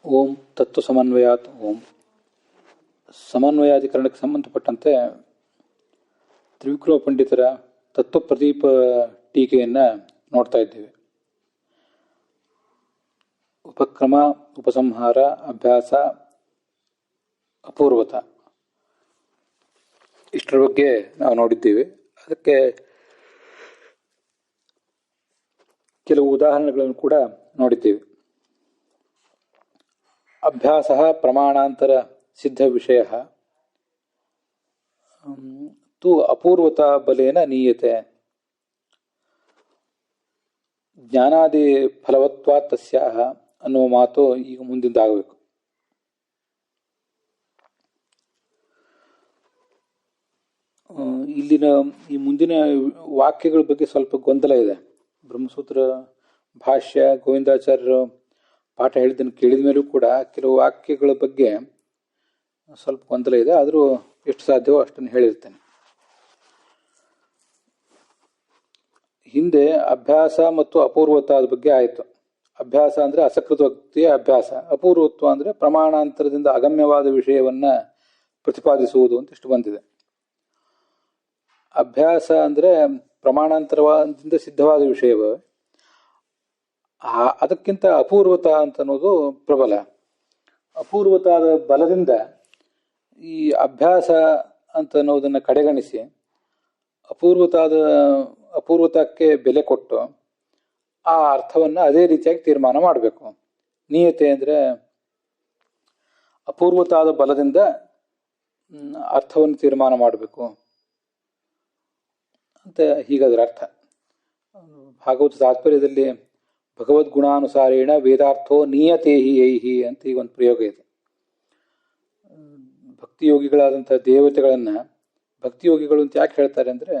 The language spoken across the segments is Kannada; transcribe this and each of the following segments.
ಓಂ ತತ್ವ ಸಮನ್ವಯಾತ್ ಓಂ. ಸಮನ್ವಯಾಧಿಕರಣಕ್ಕೆ ಸಂಬಂಧಪಟ್ಟಂತೆ ತ್ರಿವಿಕ್ರಮ ಪಂಡಿತರ ತತ್ವ ಪ್ರದೀಪ ಟೀಕೆಯನ್ನು ನೋಡ್ತಾ ಇದ್ದೇವೆ. ಉಪಕ್ರಮ, ಉಪಸಂಹಾರ, ಅಭ್ಯಾಸ, ಅಪೂರ್ವತ ಇಷ್ಟರ ಬಗ್ಗೆ ನಾವು ನೋಡಿದ್ದೇವೆ. ಅದಕ್ಕೆ ಕೆಲವು ಉದಾಹರಣೆಗಳನ್ನು ಕೂಡ ನೋಡಿದ್ದೇವೆ. ಅಭ್ಯಾಸ ಪ್ರಮಾಣಾಂತರ ಸಿದ್ಧ ವಿಷಯ ತು ಅಪೂರ್ವತಾ ಬಲೇನ ನೀಯತೆ ಜ್ಞಾನಾದಿ ಫಲವತ್ವಾತ್ ತಸ್ಯಾಹ ಅನ್ನುವ ಮಾತು ಈಗ ಮುಂದಿಂದಾಗಬೇಕು. ಇಲ್ಲಿನ ಈ ಮುಂದಿನ ವಾಕ್ಯಗಳ ಬಗ್ಗೆ ಸ್ವಲ್ಪ ಗೊಂದಲ ಇದೆ. ಬ್ರಹ್ಮಸೂತ್ರ ಭಾಷ್ಯ ಗೋವಿಂದಾಚಾರ್ಯರು ಪಾಠ ಹೇಳಿದ್ದನ್ನು ಕೇಳಿದ ಮೇಲೂ ಕೂಡ ಕೆಲವು ವಾಕ್ಯಗಳ ಬಗ್ಗೆ ಸ್ವಲ್ಪ ಗೊಂದಲ ಇದೆ. ಆದರೂ ಎಷ್ಟು ಸಾಧ್ಯವೋ ಅಷ್ಟನ್ನು ಹೇಳಿರ್ತೇನೆ. ಹಿಂದೆ ಅಭ್ಯಾಸ ಮತ್ತು ಅಪೂರ್ವತ್ವದ ಬಗ್ಗೆ ಆಯಿತು. ಅಭ್ಯಾಸ ಅಂದರೆ ಅಸಕೃತ ವ್ಯಕ್ತಿಯ ಅಭ್ಯಾಸ, ಅಪೂರ್ವತ್ವ ಅಂದರೆ ಪ್ರಮಾಣಾಂತರದಿಂದ ಅಗಮ್ಯವಾದ ವಿಷಯವನ್ನ ಪ್ರತಿಪಾದಿಸುವುದು ಅಂತ ಇಷ್ಟು ಬಂದಿದೆ. ಅಭ್ಯಾಸ ಅಂದರೆ ಪ್ರಮಾಣಾಂತರದಿಂದ ಸಿದ್ಧವಾದ ವಿಷಯವೇ, ಅದಕ್ಕಿಂತ ಅಪೂರ್ವತ ಅಂತ ಅನ್ನೋದು ಪ್ರಬಲ. ಅಪೂರ್ವತಾದ ಬಲದಿಂದ ಈ ಅಭ್ಯಾಸ ಅಂತ ಅನ್ನೋದನ್ನು ಕಡೆಗಣಿಸಿ ಅಪೂರ್ವತಕ್ಕೆ ಬೆಲೆ ಕೊಟ್ಟು ಆ ಅರ್ಥವನ್ನು ಅದೇ ರೀತಿಯಾಗಿ ತೀರ್ಮಾನ ಮಾಡಬೇಕು. ನೀಯತೆ ಅಂದರೆ ಅಪೂರ್ವತಾದ ಬಲದಿಂದ ಅರ್ಥವನ್ನು ತೀರ್ಮಾನ ಮಾಡಬೇಕು ಅಂತ ಹೀಗದರ ಅರ್ಥ. ಭಾಗವತ ತಾತ್ಪರ್ಯದಲ್ಲಿ ಭಗವದ್ಗುಣಾನುಸಾರೇಣ ವೇದಾರ್ಥೋ ನೀಯತೇಹಿ ಯೈಹಿ ಅಂತ ಈಗ ಒಂದು ಪ್ರಯೋಗ ಇದೆ. ಭಕ್ತಿಯೋಗಿಗಳಾದಂಥ ದೇವತೆಗಳನ್ನು ಭಕ್ತಿಯೋಗಿಗಳು ಅಂತ ಯಾಕೆ ಹೇಳ್ತಾರೆ ಅಂದರೆ,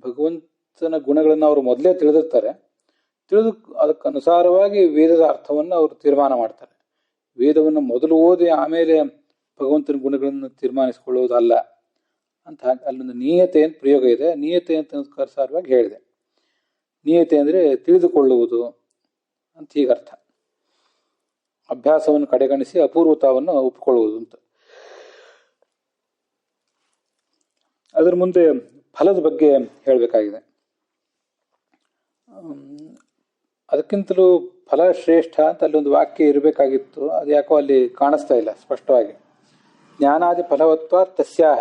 ಭಗವಂತನ ಗುಣಗಳನ್ನು ಅವರು ಮೊದಲೇ ತಿಳಿದಿರ್ತಾರೆ. ತಿಳಿದು ಅದಕ್ಕನುಸಾರವಾಗಿ ವೇದದ ಅರ್ಥವನ್ನು ಅವರು ತೀರ್ಮಾನ ಮಾಡ್ತಾರೆ. ವೇದವನ್ನು ಮೊದಲು ಓದಿ ಆಮೇಲೆ ಭಗವಂತನ ಗುಣಗಳನ್ನು ತೀರ್ಮಾನಿಸಿಕೊಳ್ಳುವುದಲ್ಲ ಅಂತ ಅಲ್ಲೊಂದು ನೀಯತೆ ಅಂತ ಪ್ರಯೋಗ ಇದೆ. ನೀಯತೆ ಅಂತ ಅನುಸಾರವಾಗಿ ಹೇಳಿದೆ. ನೀಯತೆ ಅಂದರೆ ತಿಳಿದುಕೊಳ್ಳುವುದು ಅಂತ ಹೀಗರ್ಥ. ಅಭ್ಯಾಸವನ್ನು ಕಡೆಗಣಿಸಿ ಅಪೂರ್ವತಾವನ್ನು ಒಪ್ಪಿಕೊಳ್ಳುವುದು ಅಂತ. ಅದರ ಮುಂದೆ ಫಲದ ಬಗ್ಗೆ ಹೇಳಬೇಕಾಗಿದೆ. ಅದಕ್ಕಿಂತಲೂ ಫಲ ಶ್ರೇಷ್ಠ ಅಂತ ಅಲ್ಲೊಂದು ವಾಕ್ಯ ಇರಬೇಕಾಗಿತ್ತು. ಅದು ಯಾಕೋ ಅಲ್ಲಿ ಕಾಣಿಸ್ತಾ ಇಲ್ಲ ಸ್ಪಷ್ಟವಾಗಿ. ಜ್ಞಾನಾದಿ ಫಲವತ್ವ ತಸ್ಯಾಹ,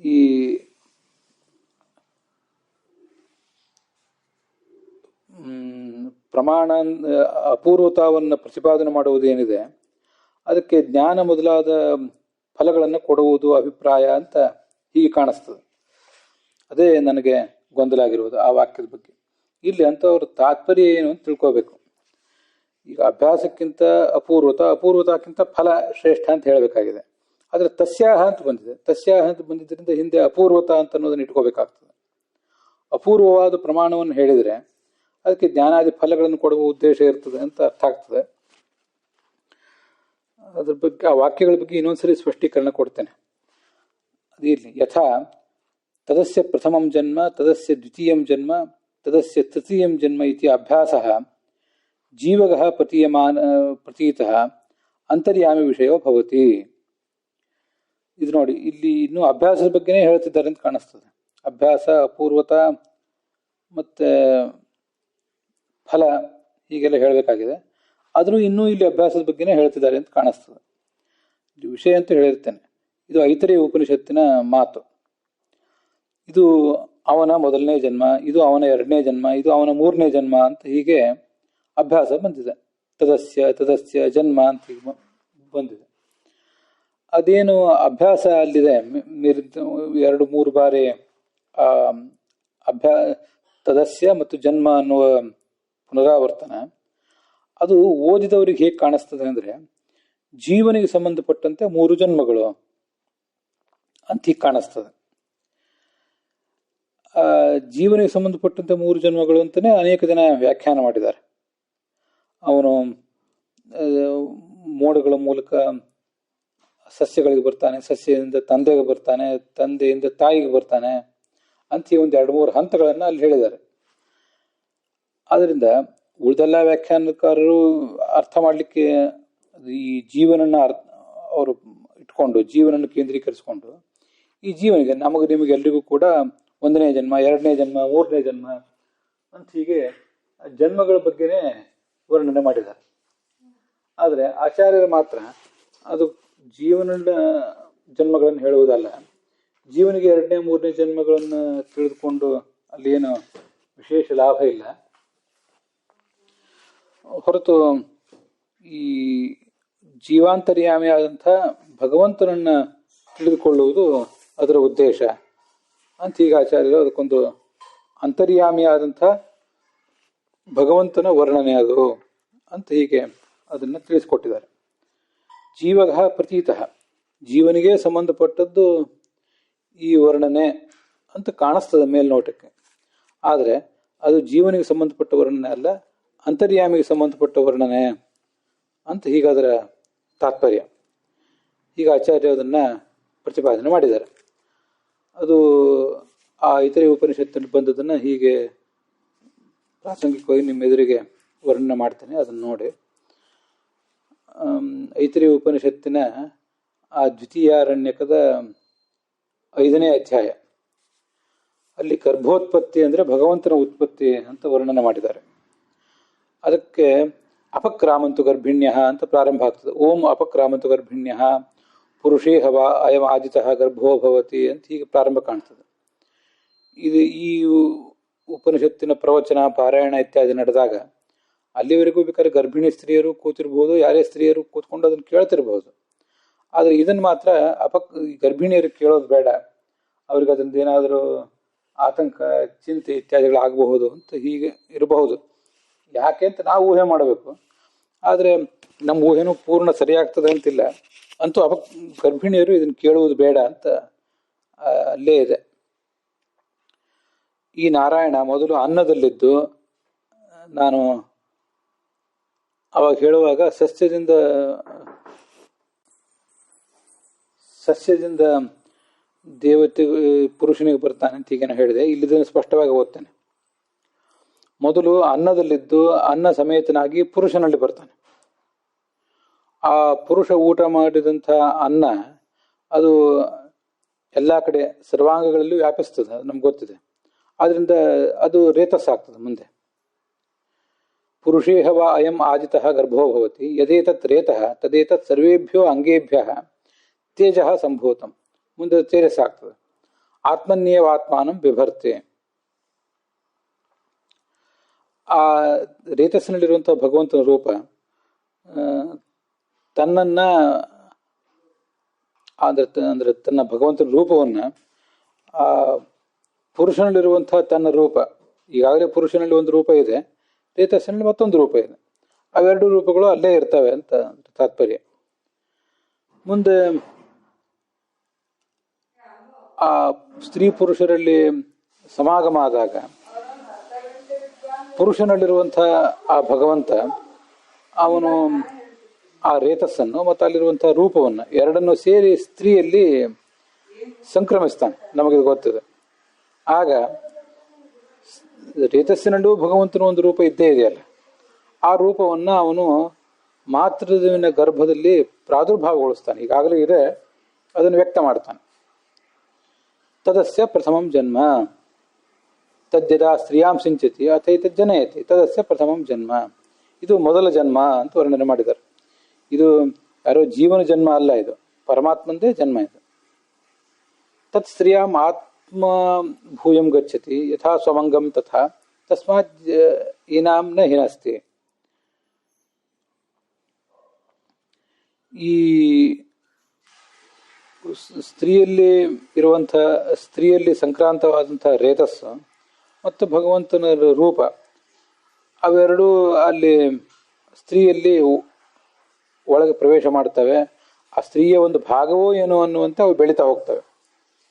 ಈ ಪ್ರಮಾಣ ಅಪೂರ್ವತಾವನ್ನು ಪ್ರತಿಪಾದನೆ ಮಾಡುವುದೇನಿದೆ ಅದಕ್ಕೆ ಜ್ಞಾನ ಮೊದಲಾದ ಫಲಗಳನ್ನು ಕೊಡುವುದು ಅಭಿಪ್ರಾಯ ಅಂತ ಹೀಗೆ ಕಾಣಿಸ್ತದೆ. ಅದೇ ನನಗೆ ಗೊಂದಲ ಆಗಿರುವುದು ಆ ವಾಕ್ಯದ ಬಗ್ಗೆ. ಇಲ್ಲಿ ಅಂಥವ್ರ ತಾತ್ಪರ್ಯ ಏನು ಅಂತ ತಿಳ್ಕೋಬೇಕು. ಈಗ ಅಭ್ಯಾಸಕ್ಕಿಂತ ಅಪೂರ್ವತಕ್ಕಿಂತ ಫಲ ಶ್ರೇಷ್ಠ ಅಂತ ಹೇಳಬೇಕಾಗಿದೆ. ಆದರೆ ತಸ್ಯಾಹ ಅಂತ ಬಂದಿದೆ. ತಸ್ಯಾಹ ಅಂತ ಬಂದಿದ್ದರಿಂದ ಹಿಂದೆ ಅಪೂರ್ವತ ಅಂತ ಅನ್ನೋದನ್ನ ಇಟ್ಕೋಬೇಕಾಗ್ತದೆ. ಅಪೂರ್ವವಾದ ಪ್ರಮಾಣವನ್ನು ಹೇಳಿದರೆ ಅದಕ್ಕೆ ಜ್ಞಾನಾದಿ ಫಲಗಳನ್ನು ಕೊಡುವ ಉದ್ದೇಶ ಇರ್ತದೆ ಅಂತ ಅರ್ಥ ಆಗ್ತದೆ. ಅದ್ರ ಬಗ್ಗೆ ಆ ವಾಕ್ಯಗಳ ಬಗ್ಗೆ ಇನ್ನೊಂದ್ಸರಿ ಸ್ಪಷ್ಟೀಕರಣ ಕೊಡ್ತೇನೆ. ಅದಿರಲಿ. ಯಥಾ ತದಸ್ಯ ಪ್ರಥಮಂ ಜನ್ಮ, ತದಸ್ಯ ದ್ವಿತೀಯಂ ಜನ್ಮ, ತದಸ್ಯ ತೃತೀಯಂ ಜನ್ಮ ಇತಿ ಅಭ್ಯಾಸ ಜೀವಗಃ ಪ್ರತೀತಃ ಅಂತರ್ಯಾಮಿ ವಿಷಯೋ ಭವತಿ. ಇದು ನೋಡಿ, ಇಲ್ಲಿ ಇನ್ನೂ ಅಭ್ಯಾಸದ ಬಗ್ಗೆನೇ ಹೇಳ್ತಿದ್ದಾರೆ ಅಂತ ಕಾಣಿಸ್ತದೆ. ಅಭ್ಯಾಸ, ಅಪೂರ್ವತ ಮತ್ತೆ ಫಲ ಹೀಗೆಲ್ಲ ಹೇಳಬೇಕಾಗಿದೆ. ಆದರೂ ಇನ್ನೂ ಇಲ್ಲಿ ಅಭ್ಯಾಸದ ಬಗ್ಗೆನೇ ಹೇಳ್ತಿದ್ದಾರೆ ಅಂತ ಕಾಣಿಸ್ತದೆ. ಇದು ವಿಷಯ ಅಂತ ಹೇಳಿರ್ತೇನೆ. ಇದು ಐತರೇಯ ಉಪನಿಷತ್ತಿನ ಮಾತು. ಇದು ಅವನ ಮೊದಲನೇ ಜನ್ಮ, ಇದು ಅವನ ಎರಡನೇ ಜನ್ಮ, ಇದು ಅವನ ಮೂರನೇ ಜನ್ಮ ಅಂತ ಹೀಗೆ ಅಭ್ಯಾಸ ಬಂದಿದೆ. ತದಸ್ಯ ಜನ್ಮ ಅಂತ ಹೀಗೆ ಬಂದಿದೆ. ಅದೇನು ಅಭ್ಯಾಸ ಅಲ್ಲಿದೆ, 2-3 ಬಾರಿ ತದಸ್ಯ ಮತ್ತು ಜನ್ಮ ಅನ್ನುವ ಪುನರಾವರ್ತನ, ಅದು ಓದಿದವರಿಗೆ ಹೇಗೆ ಕಾಣಿಸ್ತದೆ ಅಂದರೆ ಜೀವನಿಗೆ ಸಂಬಂಧಪಟ್ಟಂತೆ 3 ಜನ್ಮಗಳು ಅಂತ ಹೀಗೆ ಕಾಣಿಸ್ತದೆ. ಜೀವನಿಗೆ ಸಂಬಂಧಪಟ್ಟಂತೆ 3 ಜನ್ಮಗಳು ಅಂತಲೇ ಅನೇಕ ಜನ ವ್ಯಾಖ್ಯಾನ ಮಾಡಿದ್ದಾರೆ. ಅವನು ಮೋಡಗಳ ಮೂಲಕ ಸಸ್ಯಗಳಿಗೆ ಬರ್ತಾನೆ, ಸಸ್ಯದಿಂದ ತಂದೆಗೆ ಬರ್ತಾನೆ, ತಂದೆಯಿಂದ ತಾಯಿಗೆ ಬರ್ತಾನೆ ಅಂತ ಒಂದು 2-3 ಹಂತಗಳನ್ನು ಅಲ್ಲಿ ಹೇಳಿದ್ದಾರೆ. ಆದ್ದರಿಂದ ಉಳಿದೆಲ್ಲ ವ್ಯಾಖ್ಯಾನಕಾರರು ಅರ್ಥ ಮಾಡಲಿಕ್ಕೆ ಈ ಜೀವನನ್ನ ಅವರು ಇಟ್ಕೊಂಡು ಜೀವನನ್ನು ಕೇಂದ್ರೀಕರಿಸಿಕೊಂಡು ಈ ಜೀವನಿಗೆ ನಮಗೆ ನಿಮಗೆ ಎಲ್ರಿಗೂ ಕೂಡ 1ನೇ ಜನ್ಮ 2ನೇ ಜನ್ಮ 3ನೇ ಜನ್ಮ ಅಂತ ಹೀಗೆ ಜನ್ಮಗಳ ಬಗ್ಗೆನೇ ವರ್ಣನೆ ಮಾಡಿದ್ದಾರೆ. ಆದರೆ ಆಚಾರ್ಯರು ಮಾತ್ರ ಅದು ಜೀವನದ ಜನ್ಮಗಳನ್ನು ಹೇಳುವುದಲ್ಲ, ಜೀವನಿಗೆ 2ನೇ 3ನೇ ಜನ್ಮಗಳನ್ನು ತಿಳಿದುಕೊಂಡು ಅಲ್ಲಿ ಏನು ವಿಶೇಷ ಲಾಭ ಇಲ್ಲ. ಹೊರತು ಈ ಜೀವಾಂತರ್ಯಾಮಿಯಾದಂಥ ಭಗವಂತನನ್ನ ತಿಳಿದುಕೊಳ್ಳುವುದು ಅದರ ಉದ್ದೇಶ ಅಂತ ಈಗ ಆಚಾರ್ಯರು ಅದಕ್ಕೊಂದು ಅಂತರ್ಯಾಮಿಯಾದಂಥ ಭಗವಂತನ ವರ್ಣನೆ ಅದು ಅಂತ ಹೀಗೆ ಅದನ್ನು ತಿಳಿಸಿಕೊಟ್ಟಿದ್ದಾರೆ. ಜೀವಗಃ ಪ್ರತೀತಃ, ಜೀವನಿಗೆ ಸಂಬಂಧಪಟ್ಟದ್ದು ಈ ವರ್ಣನೆ ಅಂತ ಕಾಣಿಸ್ತದೆ ಮೇಲ್ನೋಟಕ್ಕೆ. ಆದರೆ ಅದು ಜೀವನಿಗೆ ಸಂಬಂಧಪಟ್ಟ ವರ್ಣನೆ ಅಲ್ಲ, ಅಂತರ್ಯಾಮಿಗೆ ಸಂಬಂಧಪಟ್ಟ ವರ್ಣನೆ ಅಂತ ಹೀಗಾದರ ತಾತ್ಪರ್ಯ. ಈಗ ಆಚಾರ್ಯ ಅದನ್ನು ಪ್ರತಿಪಾದನೆ ಮಾಡಿದ್ದಾರೆ. ಅದು ಆ ಇತರೆ ಉಪನಿಷತ್ತಿನಲ್ಲಿ ಬಂದದನ್ನು ಹೀಗೆ ಪ್ರಾಸಂಗಿಕವಾಗಿ ನಿಮ್ಮ ಎದುರಿಗೆ ವರ್ಣನೆ ಮಾಡ್ತೇನೆ, ಅದನ್ನು ನೋಡಿ. ಐತರಿ ಉಪನಿಷತ್ತಿನ ಆ ದ್ವಿತೀಯಾರಣ್ಯಕದ 5ನೇ ಅಧ್ಯಾಯ, ಅಲ್ಲಿ ಗರ್ಭೋತ್ಪತ್ತಿ ಅಂದರೆ ಭಗವಂತನ ಉತ್ಪತ್ತಿ ಅಂತ ವರ್ಣನೆ ಮಾಡಿದ್ದಾರೆ. ಅದಕ್ಕೆ ಅಪಕ್ರಾಮಂತು ಗರ್ಭಿಣ್ಯ ಅಂತ ಪ್ರಾರಂಭ ಆಗ್ತದೆ. ಓಂ ಅಪಕ್ರಾಮಂತು ಗರ್ಭಿಣ್ಯ ಪುರುಷೇ ಹವಾ ಅಯಂ ಆದಿತಃ ಗರ್ಭೋ ಭವತಿ ಅಂತ ಹೀಗೆ ಪ್ರಾರಂಭ ಕಾಣ್ತದೆ. ಇದು ಈ ಉಪನಿಷತ್ತಿನ ಪ್ರವಚನ ಪಾರಾಯಣ ಇತ್ಯಾದಿ ನಡೆದಾಗ ಅಲ್ಲಿವರೆಗೂ ಬೇಕಾದ್ರೆ ಗರ್ಭಿಣಿ ಸ್ತ್ರೀಯರು ಕೂತಿರ್ಬೋದು, ಯಾರೇ ಸ್ತ್ರೀಯರು ಕೂತ್ಕೊಂಡು ಅದನ್ನು ಕೇಳ್ತಿರ್ಬೋದು. ಆದರೆ ಇದನ್ನು ಮಾತ್ರ ಗರ್ಭಿಣಿಯರು ಕೇಳೋದು ಬೇಡ, ಅವ್ರಿಗೆ ಅದರಿಂದ ಏನಾದರೂ ಆತಂಕ ಚಿಂತೆ ಇತ್ಯಾದಿಗಳಾಗಬಹುದು ಅಂತ ಹೀಗೆ ಇರಬಹುದು. ಯಾಕೆ ಅಂತ ನಾವು ಊಹೆ ಮಾಡಬೇಕು. ಆದರೆ ನಮ್ಮ ಊಹೆನೂ ಪೂರ್ಣ ಸರಿಯಾಗ್ತದೆ ಅಂತಿಲ್ಲ. ಅಂತೂ ಗರ್ಭಿಣಿಯರು ಇದನ್ನು ಕೇಳುವುದು ಬೇಡ ಅಂತ ಅಲ್ಲೇ ಇದೆ. ಈ ನಾರಾಯಣ ಮೊದಲು ಅನ್ನದಲ್ಲಿದ್ದು, ನಾನು ಅವಾಗ ಹೇಳುವಾಗ ಸಸ್ಯದಿಂದ ದೇವತೆ ಪುರುಷನಿಗೆ ಬರ್ತಾನೆ ಅಂತ ಈಗ ಹೇಳಿದೆ. ಇಲ್ಲಿದ್ದನ್ನು ಸ್ಪಷ್ಟವಾಗಿ ಓದ್ತೇನೆ. ಮೊದಲು ಅನ್ನದಲ್ಲಿದ್ದು ಅನ್ನ ಸಮೇತನಾಗಿ ಪುರುಷನಲ್ಲಿ ಬರ್ತಾನೆ. ಆ ಪುರುಷ ಊಟ ಮಾಡಿದಂಥ ಅನ್ನ ಅದು ಎಲ್ಲ ಕಡೆ ಸರ್ವಾಂಗಗಳಲ್ಲೂ ವ್ಯಾಪಿಸ್ತದೆ, ಅದು ನಮ್ಗೆ ಗೊತ್ತಿದೆ. ಆದ್ರಿಂದ ಅದು ರೇತಸ್ಸಾಗ್ತದೆ ಮುಂದೆ. ಪುರುಷೇ ಹವ ಅಯಂ ಆದಿತಃ ಗರ್ಭೋ ಭವತಿ ಯದೇತತ್ ರೇತಃ ತದೇತತ್ ಸರ್ವೇಭ್ಯೋ ಅಂಗೇಭ್ಯ ತೇಜ ಸಂಭೂತಂ. ಮುಂದೆ ತೇಜಸ್ಸಾಗ್ತದೆ. ಆತ್ಮನ್ಯೇವಾತ್ಮಾನಂ ಬಿಭರ್ತೆ. ಆ ರೇತಸ್ಸಿನಲ್ಲಿರುವಂಥ ಭಗವಂತನ ರೂಪ ತನ್ನನ್ನ ಅಂದ್ರೆ ತನ್ನ ಭಗವಂತನ ರೂಪವನ್ನ ಆ ಪುರುಷನಲ್ಲಿರುವಂತಹ ತನ್ನ ರೂಪ, ಈಗಾಗಲೇ ಪುರುಷನಲ್ಲಿ ಒಂದು ರೂಪ ಇದೆ, ರೇತಸ್ಸಿನಲ್ಲಿ ಮತ್ತೊಂದು ರೂಪ ಇದೆ, ಅವೆರಡು ರೂಪಗಳು ಅಲ್ಲೇ ಇರ್ತವೆ ಅಂತ ತಾತ್ಪರ್ಯ. ಮುಂದೆ ಆ ಸ್ತ್ರೀ ಪುರುಷರಲ್ಲಿ ಸಮಾಗಮ ಆದಾಗ ಪುರುಷನಲ್ಲಿರುವಂತಹ ಆ ಭಗವಂತ ಅವನು ಆ ರೇತಸ್ಸನ್ನು ಮತ್ತು ಅಲ್ಲಿರುವಂತಹ ರೂಪವನ್ನು ಎರಡನ್ನು ಸೇರಿ ಸ್ತ್ರೀಯಲ್ಲಿ ಸಂಕ್ರಮಿಸ್ತಾನೆ, ನಮಗಿದು ಗೊತ್ತಿದೆ. ಆಗ ರೇತಸ್ಸಿನಲ್ಲೂ ಭಗವಂತನ ಒಂದು ರೂಪ ಇದ್ದೇ ಇದೆಯಲ್ಲ, ಆ ರೂಪವನ್ನ ಅವನು ಮಾತೃವಿನ ಗರ್ಭದಲ್ಲಿ ಪ್ರಾದುರ್ಭಾವಗೊಳಿಸ್ತಾನೆ. ಈಗಾಗಲೇ ಇದೆ, ಅದನ್ನು ವ್ಯಕ್ತ ಮಾಡ್ತಾನೆ. ತದಸ್ಯ ಪ್ರಥಮಂ ಜನ್ಮ ತದ್ಯದಾ ಸ್ತ್ರೀಯಾಂ ಸಿಂಚತಿ ಅಥೈತದ್ ಜನಯತಿ ತದಸ್ಯ ಪ್ರಥಮಂ ಜನ್ಮ. ಇದು ಮೊದಲ ಜನ್ಮ ಅಂತ ವರ್ಣನೆ ಮಾಡಿದ್ದಾರೆ. ಇದು ಯಾರೋ ಜೀವನ ಜನ್ಮ ಅಲ್ಲ, ಇದು ಪರಮಾತ್ಮಂದೇ ಜನ್ಮ. ಇದು ತತ್ ಸ್ತ್ರೀಯಾಂ ಆತ್ಮ ಭೂಯಂ ಗಚ್ಚತಿ ಯಥಾ ಸ್ವಮಂಗಂ ತಥಾ ತಸ್ಮಾತ್ ಏನಾಂ ನ ಹಿನಸ್ತಿ. ಈ ಸ್ತ್ರೀಯಲ್ಲಿ ಸಂಕ್ರಾಂತವಾದಂತಹ ರೇತಸ್ಸು ಮತ್ತು ಭಗವಂತನ ರೂಪ ಅವೆರಡೂ ಅಲ್ಲಿ ಸ್ತ್ರೀಯಲ್ಲಿ ಒಳಗೆ ಪ್ರವೇಶ ಮಾಡ್ತವೆ. ಆ ಸ್ತ್ರೀಯ ಒಂದು ಭಾಗವೋ ಏನೋ ಅನ್ನುವಂತೆ ಅವು ಬೆಳೀತಾ ಹೋಗ್ತವೆ.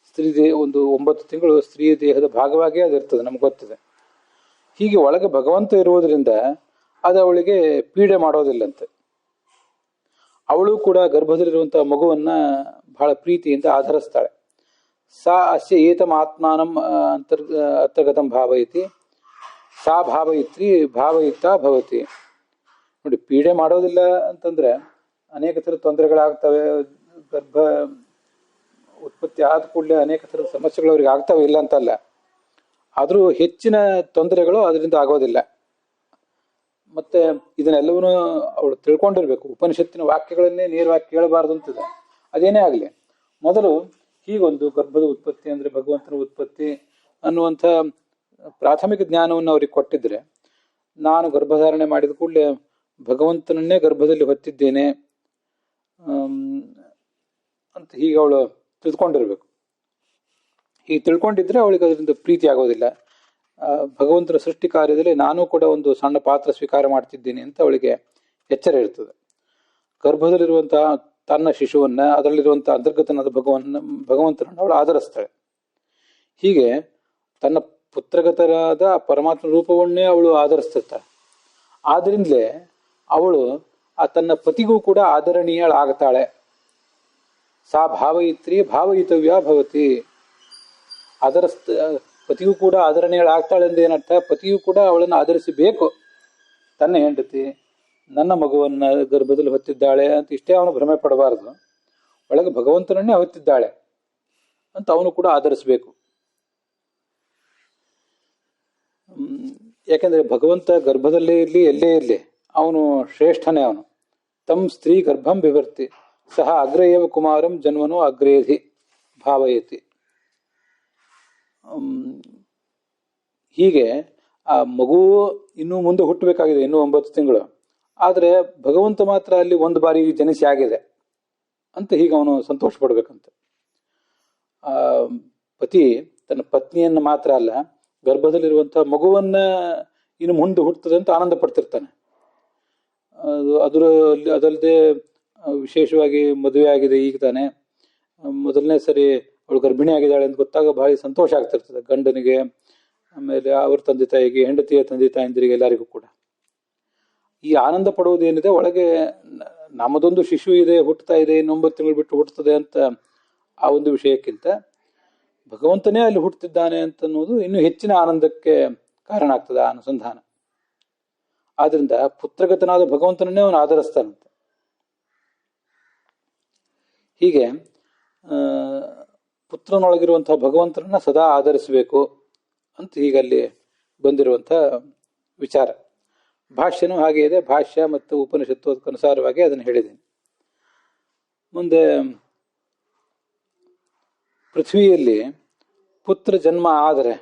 ಸ್ತ್ರೀ ಒಂದು 9 ತಿಂಗಳು ಸ್ತ್ರೀಯ ದೇಹದ ಭಾಗವಾಗಿ ಅದಿರ್ತದೆ, ನಮ್ಗೆ ಗೊತ್ತಿದೆ. ಹೀಗೆ ಒಳಗೆ ಭಗವಂತ ಇರುವುದರಿಂದ ಅದು ಅವಳಿಗೆ ಪೀಡೆ ಮಾಡೋದಿಲ್ಲಂತೆ. ಅವಳು ಕೂಡ ಗರ್ಭದಲ್ಲಿರುವಂತಹ ಮಗುವನ್ನ ಬಹಳ ಪ್ರೀತಿಯಿಂದ ಆಧರಿಸ್ತಾಳೆ. ಸಾ ಅಸ್ಯ ಏತಂ ಆತ್ಮಾನಂ ಅಂತರ್ಗತಂ ಭಾವಯತಿ ಸಾ ಭಾವಯಿತ್ರಿ ಭಾವಯುಕ್ತ ಭವತಿ. ನೋಡಿ, ಪೀಡೆ ಮಾಡೋದಿಲ್ಲ ಅಂತಂದ್ರೆ ಅನೇಕ ಥರದ ತೊಂದರೆಗಳಾಗ್ತವೆ. ಗರ್ಭ ಉತ್ಪತ್ತಿ ಆದ ಕೂಡಲೇ ಅನೇಕ ಥರದ ಸಮಸ್ಯೆಗಳು ಅವ್ರಿಗೆ ಆಗ್ತವೆ, ಇಲ್ಲ ಅಂತಲ್ಲ. ಆದರೂ ಹೆಚ್ಚಿನ ತೊಂದರೆಗಳು ಅದರಿಂದ ಆಗೋದಿಲ್ಲ. ಮತ್ತೆ ಇದನ್ನೆಲ್ಲವನ್ನೂ ಅವಳು ತಿಳ್ಕೊಂಡಿರ್ಬೇಕು. ಉಪನಿಷತ್ತಿನ ವಾಕ್ಯಗಳನ್ನೇ ನೇರವಾಗಿ ಕೇಳಬಾರ್ದು ಅಂತಿದೆ. ಅದೇನೇ ಆಗಲಿ, ಮೊದಲು ಹೀಗೊಂದು ಗರ್ಭದ ಉತ್ಪತ್ತಿ ಅಂದರೆ ಭಗವಂತನ ಉತ್ಪತ್ತಿ ಅನ್ನುವಂಥ ಪ್ರಾಥಮಿಕ ಜ್ಞಾನವನ್ನು ಅವ್ರಿಗೆ ಕೊಟ್ಟಿದ್ರೆ, ನಾನು ಗರ್ಭಧಾರಣೆ ಮಾಡಿದ ಕೂಡಲೇ ಭಗವಂತನನ್ನೇ ಗರ್ಭದಲ್ಲಿ ಹೊತ್ತಿದ್ದೇನೆ ಅಂತ ಹೀಗೆ ಅವಳು ತಿಳ್ಕೊಂಡಿರ್ಬೇಕು. ಹೀಗೆ ತಿಳ್ಕೊಂಡಿದ್ರೆ ಅವಳಿಗೆ ಅದರಿಂದ ಪ್ರೀತಿ ಆಗೋದಿಲ್ಲ. ಭಗವಂತನ ಸೃಷ್ಟಿ ಕಾರ್ಯದಲ್ಲಿ ನಾನು ಕೂಡ ಒಂದು ಸಣ್ಣ ಪಾತ್ರ ಸ್ವೀಕಾರ ಮಾಡ್ತಿದ್ದೀನಿ ಅಂತ ಅವಳಿಗೆ ಎಚ್ಚರ ಇರ್ತದೆ. ಗರ್ಭದಲ್ಲಿರುವಂತಹ ತನ್ನ ಶಿಶುವನ್ನ, ಅದರಲ್ಲಿರುವಂತಹ ಅಂತರ್ಗತನಾದ ಭಗವಂತನನ್ನು ಅವಳು ಆಧರಿಸ್ತಾಳೆ. ಹೀಗೆ ತನ್ನ ಪುತ್ರಗತರಾದ ಪರಮಾತ್ಮ ರೂಪವನ್ನೇ ಅವಳು ಆಧರಿಸ್ತಿರ್ತಾಳೆ. ಆದ್ರಿಂದಲೇ ಅವಳು ತನ್ನ ಪತಿಗೂ ಕೂಡ ಆದರಣೀಯಳಾಗ್ತಾಳೆ. ಸಾ ಭಾವಯಿತ್ರಿ ಭಾವಯಿತವ್ಯ ಭವತಿ. ಪತಿಯೂ ಕೂಡ ಆದರಣೀಯಳಾಗ್ತಾಳೆ ಎಂದು ಏನರ್ಥ? ಪತಿಯೂ ಕೂಡ ಅವಳನ್ನು ಆಧರಿಸಬೇಕು. ತನ್ನ ಹೆಂಡತಿ ನನ್ನ ಮಗುವನ್ನ ಗರ್ಭದಲ್ಲಿ ಹೊತ್ತಿದ್ದಾಳೆ ಅಂತ ಇಷ್ಟೇ ಅವನು ಭ್ರಮೆ ಪಡಬಾರದು. ಒಳಗೆ ಭಗವಂತನನ್ನೇ ಹೊತ್ತಿದ್ದಾಳೆ ಅಂತ ಅವನು ಕೂಡ ಆಧರಿಸಬೇಕು. ಯಾಕೆಂದ್ರೆ ಭಗವಂತ ಗರ್ಭದಲ್ಲೇ ಇರಲಿ, ಎಲ್ಲೇ ಇರಲಿ, ಅವನು ಶ್ರೇಷ್ಠನೇ. ಅವನು ತಮ್ ಸ್ತ್ರೀ ಗರ್ಭಂ ಬಿಭರ್ತಿ ಸಹ ಅಗ್ರೇಯವ ಕುಮಾರಂ ಜನ್ಮನೋ ಅಗ್ರೇಧಿ ಭಾವಯತಿ. ಹೀಗೆ ಆ ಮಗು ಇನ್ನೂ ಮುಂದೆ ಹುಟ್ಟಬೇಕಾಗಿದೆ, ಇನ್ನೂ 9 ತಿಂಗಳು. ಆದರೆ ಭಗವಂತ ಮಾತ್ರ ಅಲ್ಲಿ ಒಂದು ಬಾರಿ ಜನಿಸಿ ಆಗಿದೆ ಅಂತ ಹೀಗೆ ಅವನು ಸಂತೋಷ ಪಡ್ಬೇಕಂತ. ಆ ಪತಿ ತನ್ನ ಪತ್ನಿಯನ್ನ ಮಾತ್ರ ಅಲ್ಲ, ಗರ್ಭದಲ್ಲಿರುವಂತಹ ಮಗುವನ್ನ ಇನ್ನು ಮುಂದೆ ಹುಟ್ಟುತ್ತದೆ ಅಂತ ಆನಂದ ಪಡ್ತಿರ್ತಾನೆ. ಅದಲ್ಲದೆ ವಿಶೇಷವಾಗಿ ಮದುವೆ ಆಗಿದೆ ಈಗ ತಾನೆ, ಮೊದಲನೇ ಸರಿ ಅವಳು ಗರ್ಭಿಣಿ ಆಗಿದ್ದಾಳೆ ಅಂತ ಗೊತ್ತಾಗ ಭಾರಿ ಸಂತೋಷ ಆಗ್ತಿರ್ತದೆ ಗಂಡನಿಗೆ, ಆಮೇಲೆ ಅವ್ರ ತಂದೆ ತಾಯಿಗೆ, ಹೆಂಡತಿಯ ತಂದೆ ತಾಯಂದಿರಿಗೆ, ಎಲ್ಲರಿಗೂ ಕೂಡ. ಈ ಆನಂದ ಪಡುವುದೇನಿದೆ ಒಳಗೆ, ನಮ್ಮದೊಂದು ಶಿಶು ಇದೆ, ಹುಟ್ಟುತ್ತಾ ಇದೆ, 9 ತಿಂಗಳು ಬಿಟ್ಟು ಹುಟ್ಟುತ್ತದೆ ಅಂತ ಆ ಒಂದು ವಿಷಯಕ್ಕಿಂತ ಭಗವಂತನೇ ಅಲ್ಲಿ ಹುಟ್ಟುತ್ತಿದ್ದಾನೆ ಅಂತನ್ನೋದು ಇನ್ನೂ ಹೆಚ್ಚಿನ ಆನಂದಕ್ಕೆ ಕಾರಣ ಆಗ್ತದೆ ಆ ಅನುಸಂಧಾನ. ಆದ್ರಿಂದ ಪುತ್ರಗತನಾದ ಭಗವಂತನನ್ನೇ ಅವನು ಆಧರಿಸ್ತಾನಂತೆ. ಹೀಗೆ ಪುತ್ರನೊಳಗಿರುವಂತಹ ಭಗವಂತನನ್ನ ಸದಾ ಆಧರಿಸಬೇಕು ಅಂತ ಹೀಗಲ್ಲಿ ಬಂದಿರುವಂತಹ ವಿಚಾರ. ಭಾಷ್ಯನೂ ಹಾಗೆ ಇದೆ. ಭಾಷ್ಯ ಮತ್ತು ಉಪನಿಷತ್ತು ಅದಕ್ಕನುಸಾರವಾಗಿ ಅದನ್ನು ಹೇಳಿದ್ದೀನಿ. ಮುಂದೆ ಪೃಥ್ವಿಯಲ್ಲಿ ಪುತ್ರ ಜನ್ಮ ಆದರೆ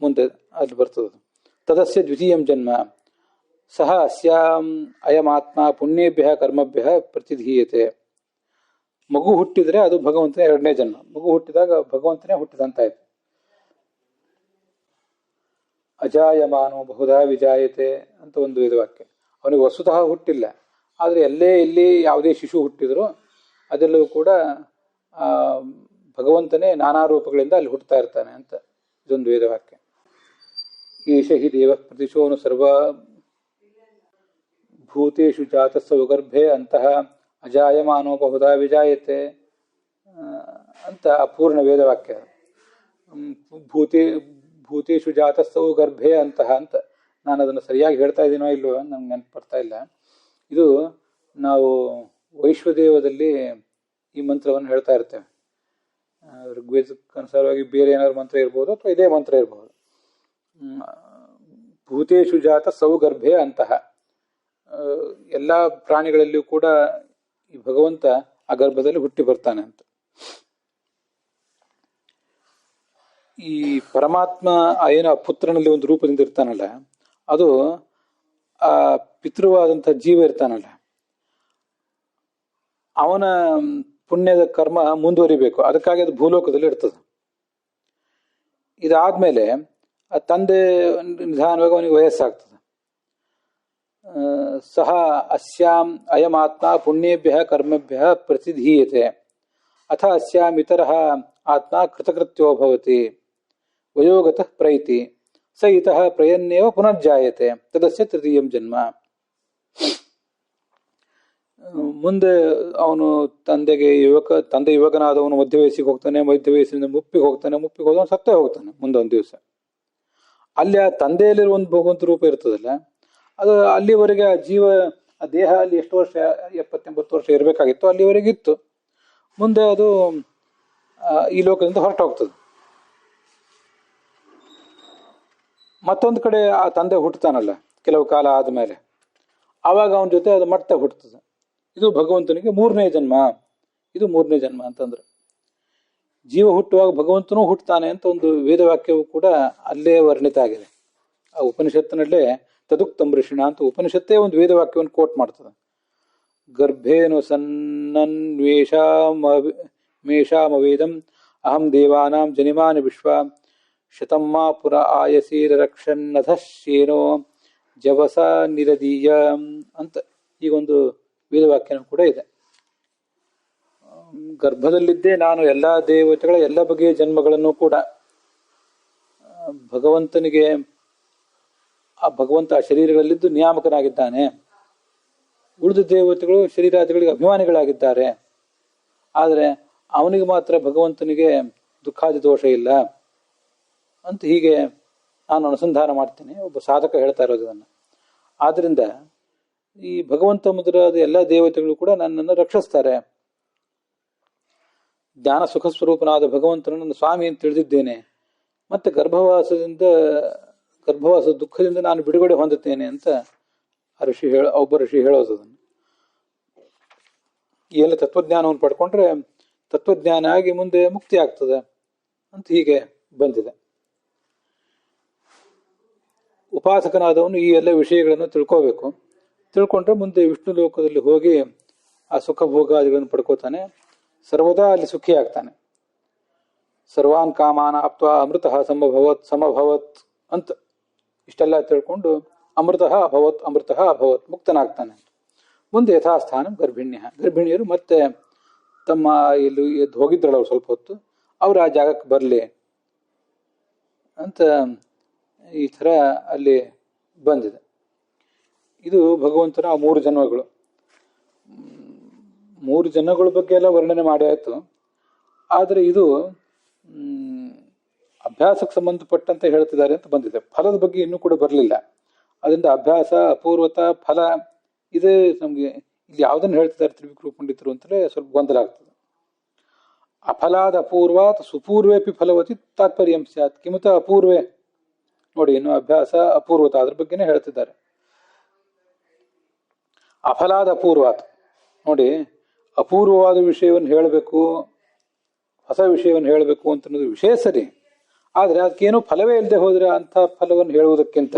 ಮುಂದೆ ಅಲ್ಲಿ ಬರ್ತದೆ, ತದಸ್ಯ ದ್ವಿತೀಯಂ ಜನ್ಮ ಸಹ ಅಸ್ಯಾಂ ಅಯಮಾತ್ಮ ಪುಣ್ಯೇಭ್ಯ ಕರ್ಮಭ್ಯ ಪ್ರತಿಧೀಯತೆ. ಮಗು ಹುಟ್ಟಿದ್ರೆ ಅದು ಭಗವಂತನ 2ನೇ ಜನ್ಮ. ಮಗು ಹುಟ್ಟಿದಾಗ ಭಗವಂತನೇ ಹುಟ್ಟಿದಂತಾಯ್ತು. ಅಜಾಯಮಾನೋ ಬಹುಧಾ ವಿಜಾಯತೆ ಅಂತ ಒಂದು ವೇದವಾಕ್ಯ. ಅವನಿಗೆ ವಸ್ತುತಃ ಹುಟ್ಟಿಲ್ಲ, ಆದರೆ ಇಲ್ಲಿ ಯಾವುದೇ ಶಿಶು ಹುಟ್ಟಿದ್ರು ಅದೆಲ್ಲವೂ ಕೂಡ ಭಗವಂತನೇ ನಾನಾ ರೂಪಗಳಿಂದ ಅಲ್ಲಿ ಹುಟ್ಟುತ್ತಾ ಇರ್ತಾನೆ ಅಂತ ಇದೊಂದು ವೇದವಾಕ್ಯ. ಈಶ ಹಿ ದೇವ ಪ್ರತಿಶೋನು ಸರ್ವ ಭೂತೇಷು ಜಾತಸ್ಸ ಉಗರ್ಭೆ ಅಂತಹ ಅಜಾಯಮಾನೋ ಬಹುಧಾ ವಿಜಾಯತೆ ಅಂತ ಅಪೂರ್ಣ ವೇದವಾಕ್ಯ. ಭೂತೇಷು ಜಾತಸ್ಥವು ಗರ್ಭೆ ಅಂತಹ ಅಂತ. ನಾನು ಅದನ್ನು ಸರಿಯಾಗಿ ಹೇಳ್ತಾ ಇದ್ದೀನೋ ಇಲ್ವೋ ನಮ್ಗೆ ನೆನಪು ಬರ್ತಾ ಇಲ್ಲ. ಇದು ನಾವು ವೈಶ್ವದೇವದಲ್ಲಿ ಈ ಮಂತ್ರವನ್ನು ಹೇಳ್ತಾ ಇರ್ತೇವೆ. ಋಗ್ವೇದಕ್ಕನುಸಾರವಾಗಿ ಬೇರೆ ಏನಾದ್ರು ಮಂತ್ರ ಇರ್ಬೋದು ಅಥವಾ ಇದೇ ಮಂತ್ರ ಇರ್ಬೋದು. ಭೂತೇಷು ಜಾತ ಸೌಗರ್ಭೆ ಅಂತಹ. ಎಲ್ಲ ಪ್ರಾಣಿಗಳಲ್ಲಿಯೂ ಕೂಡ ಈ ಭಗವಂತ ಆ ಗರ್ಭದಲ್ಲಿ ಹುಟ್ಟಿ ಬರ್ತಾನೆ ಅಂತ. ಈ ಪರಮಾತ್ಮ ಏನು ಪುತ್ರನಲ್ಲಿ ಒಂದು ರೂಪದಿಂದ ಇರ್ತಾನಲ್ಲ, ಅದು ಆ ಪಿತೃವಾದಂತಹ ಜೀವ ಇರ್ತಾನಲ್ಲ, ಅವನ ಪುಣ್ಯದ ಕರ್ಮ ಮುಂದುವರಿಬೇಕು. ಅದಕ್ಕಾಗಿ ಅದು ಭೂಲೋಕದಲ್ಲಿ ಇರ್ತದೆ. ಇದಾದ್ಮೇಲೆ ಆ ತಂದೆ ನಿಧಾನವಾಗಿ ಅವನಿಗೆ ವಯಸ್ಸಾಗ್ತದೆ. ಸಹ ಅಸ್ಯಾಂ ಅಯಮಾತ್ಮ ಪುಣ್ಯೇಭ್ಯ ಕರ್ಮಭ್ಯ ಪ್ರತಿಧೀಯತೆ ಅಥ ಅಸ್ಯಾಂ ಇತರಃ ಆತ್ಮ ಕೃತಕೃತ್ಯೋ ಭವತಿ ವಯೋಗತಃ ಪ್ರೈತಿ ಸ ಇತಃ ಪ್ರಯನ್ನೇವ ಪುನರ್ಜಾಯತೆ ತದಸ್ಯ ತೃತೀಯಂ ಜನ್ಮ. ಮುಂದೆ ಅವನು ತಂದೆ ಯುವಕನಾದವನು ಮಧ್ಯ ವಯಸ್ಸಿಗೆ ಹೋಗ್ತಾನೆ, ಮಧ್ಯ ವಯಸ್ಸಿನಿಂದ ಮುಪ್ಪಿಗೆ ಹೋಗ್ತಾನೆ, ಮುಪ್ಪಿಗೆ ಹೋದವನು ಸತ್ತೇ ಹೋಗ್ತಾನೆ ಮುಂದೆ ಒಂದು ದಿವಸ. ಅಲ್ಲಿ ಆ ತಂದೆಯಲ್ಲಿರುವ ಒಂದು ಭಗವಂತ ರೂಪ ಇರ್ತದಲ್ಲ, ಅದು ಅಲ್ಲಿವರೆಗೆ ಆ ಜೀವ ಆ ದೇಹ ಅಲ್ಲಿ ಎಷ್ಟು ವರ್ಷ 70-80 ವರ್ಷ ಇರಬೇಕಾಗಿತ್ತು, ಅಲ್ಲಿವರೆಗೆ ಇತ್ತು. ಮುಂದೆ ಅದು ಈ ಲೋಕದಿಂದ ಹೊರಟು ಹೋಗ್ತದೆ. ಮತ್ತೊಂದು ಕಡೆ ಆ ತಂದೆ ಹುಟ್ಟುತ್ತಾನಲ್ಲ ಕೆಲವು ಕಾಲ ಆದಮೇಲೆ, ಆವಾಗ ಅವನ ಜೊತೆ ಅದು ಮತ್ತೆ ಹುಟ್ಟುತ್ತದೆ. ಇದು ಭಗವಂತನಿಗೆ 3ನೇ ಜನ್ಮ. ಇದು 3ನೇ ಜನ್ಮ ಅಂತಂದ್ರೆ ಜೀವ ಹುಟ್ಟುವಾಗ ಭಗವಂತನೂ ಹುಟ್ಟುತ್ತಾನೆ ಅಂತ ಒಂದು ವೇದವಾಕ್ಯವು ಕೂಡ ಅಲ್ಲೇ ವರ್ಣಿತ ಆಗಿದೆ. ಆ ಉಪನಿಷತ್ತಿನಲ್ಲೇ ತದುಕ್ತಂ ಋಷಿಣ ಅಂತ ಉಪನಿಷತ್ತೇ ಒಂದು ವೇದವಾಕ್ಯವನ್ನು ಕೋಟ್ ಮಾಡ್ತದೆ. ಗರ್ಭೇನು ಸನ್ನನ್ವೇಷಾಮವೇದಂ ಅಹಂ ದೇವಾನಾಂ ಜನಿಮಾನಿ ವಿಶ್ವ ಶತಮ್ಮ ಪುರ ಆಯಸೀರ ರಕ್ಷನ್ನಧಶೇನೋ ಜವಸ ನಿರದೀಯ ಅಂತ ಈಗೊಂದು ವೇದವಾಕ್ಯನೂ ಕೂಡ ಇದೆ. ಗರ್ಭದಲ್ಲಿದ್ದೇ ನಾನು ಎಲ್ಲ ದೇವತೆಗಳ ಎಲ್ಲ ಬಗೆಯ ಜನ್ಮಗಳನ್ನು ಕೂಡ ಭಗವಂತನಿಗೆ ಆ ಭಗವಂತ ಆ ಶರೀರಗಳಲ್ಲಿದ್ದು ನಿಯಾಮಕನಾಗಿದ್ದಾನೆ. ಉಳಿದ ದೇವತೆಗಳು ಶರೀರಾದಿಗಳಿಗೆ ಅಭಿಮಾನಿಗಳಾಗಿದ್ದಾರೆ. ಆದರೆ ಅವನಿಗೆ ಮಾತ್ರ ಭಗವಂತನಿಗೆ ದುಃಖಾದಿ ದೋಷ ಇಲ್ಲ ಅಂತ ಹೀಗೆ ನಾನು ಅನುಸಂಧಾನ ಮಾಡ್ತೀನಿ. ಒಬ್ಬ ಸಾಧಕ ಹೇಳ್ತಾ ಇರೋದು ಇದನ್ನು. ಆದ್ರಿಂದ ಈ ಭಗವಂತ ಮೊದಲಾದ ಎಲ್ಲ ದೇವತೆಗಳು ಕೂಡ ನನ್ನನ್ನು ರಕ್ಷಿಸ್ತಾರೆ. ಜ್ಞಾನ ಸುಖ ಸ್ವರೂಪನಾದ ಭಗವಂತನನ್ನು ಸ್ವಾಮಿ ಅಂತ ತಿಳಿದಿದ್ದೇನೆ. ಮತ್ತೆ ಗರ್ಭವಾಸದ ದುಃಖದಿಂದ ನಾನು ಬಿಡುಗಡೆ ಹೊಂದುತ್ತೇನೆ ಅಂತ ಒಬ್ಬ ಋಷಿ ಹೇಳೋದು ಅದನ್ನು. ಈ ಎಲ್ಲ ತತ್ವಜ್ಞಾನವನ್ನು ಪಡ್ಕೊಂಡ್ರೆ ತತ್ವಜ್ಞಾನ ಆಗಿ ಮುಂದೆ ಮುಕ್ತಿ ಆಗ್ತದೆ ಅಂತ ಹೀಗೆ ಬಂದಿದೆ. ಉಪಾಸಕನಾದವನು ಈ ಎಲ್ಲ ವಿಷಯಗಳನ್ನು ತಿಳ್ಕೋಬೇಕು. ತಿಳ್ಕೊಂಡ್ರೆ ಮುಂದೆ ವಿಷ್ಣು ಲೋಕದಲ್ಲಿ ಹೋಗಿ ಆ ಸುಖ ಭೋಗಾದಿಗಳನ್ನು ಪಡ್ಕೋತಾನೆ. ಸರ್ವದಾ ಅಲ್ಲಿ ಸುಖಿ ಆಗ್ತಾನೆ. ಸರ್ವಾನ್ ಕಾಮಾನ ಆಪ್ತ ಅಮೃತ ಸಮಭವತ್ ಅಂತ ಇಷ್ಟೆಲ್ಲ ತಿಳ್ಕೊಂಡು ಅಮೃತ ಅಭವತ್ ಮುಕ್ತನಾಗ್ತಾನೆ. ಮುಂದೆ ಯಥಾಸ್ಥಾನ ಗರ್ಭಿಣಿಯರು ಮತ್ತೆ ತಮ್ಮ ಇಲ್ಲಿ ಎದ್ದು ಹೋಗಿದ್ರಲ್ಲ ಅವ್ರು ಸ್ವಲ್ಪ ಹೊತ್ತು, ಅವ್ರು ಆ ಜಾಗಕ್ಕೆ ಬರಲಿ ಅಂತ ಈ ಥರ ಅಲ್ಲಿ ಬಂದಿದೆ. ಇದು ಭಗವಂತನ 3 ಜನ್ಮಗಳು. 3 ಜನ್ಮಗಳ ಬಗ್ಗೆ ಎಲ್ಲ ವರ್ಣನೆ ಮಾಡಿ ಆಯಿತು. ಆದರೆ ಇದು ಅಭ್ಯಾಸಕ್ಕೆ ಸಂಬಂಧಪಟ್ಟಂತೆ ಹೇಳ್ತಿದ್ದಾರೆ ಅಂತ ಬಂದಿದೆ. ಫಲದ ಬಗ್ಗೆ ಇನ್ನೂ ಕೂಡ ಬರಲಿಲ್ಲ. ಅದರಿಂದ ಅಭ್ಯಾಸ, ಅಪೂರ್ವತ, ಫಲ ಇದೇ ನಮಗೆ ಇಲ್ಲಿ ಯಾವುದನ್ನು ಹೇಳ್ತಿದ್ದಾರೆ ತ್ರಿವಿಕ್ರಮ ಪಂಡಿತರು ಅಂತಲೇ ಸ್ವಲ್ಪ ಗೊಂದಲ ಆಗ್ತದೆ. ಅಫಲಾದ ಅಪೂರ್ವಾತ್ ಸುಪೂರ್ವೇಪಿ ಫಲವತಿ ತಾತ್ಪರ್ಯಂ ಸ್ಯಾತ್ ಕಿಮುತ ಅಪೂರ್ವೇ. ನೋಡಿ, ಇನ್ನು ಅಭ್ಯಾಸ ಅಪೂರ್ವತ ಅದ್ರ ಬಗ್ಗೆನೇ ಹೇಳ್ತಿದ್ದಾರೆ. ಅಫಲಾದ ಅಪೂರ್ವಾತ್ ನೋಡಿ, ಅಪೂರ್ವವಾದ ವಿಷಯವನ್ನು ಹೇಳಬೇಕು, ಹೊಸ ವಿಷಯವನ್ನು ಹೇಳಬೇಕು ಅಂತ ಅನ್ನೋದು ವಿಷಯ ಸರಿ. ಆದರೆ ಅದಕ್ಕೇನು ಫಲವೇ ಇಲ್ಲದೆ ಹೋದ್ರೆ ಅಂಥ ಫಲವನ್ನು ಹೇಳುವುದಕ್ಕಿಂತ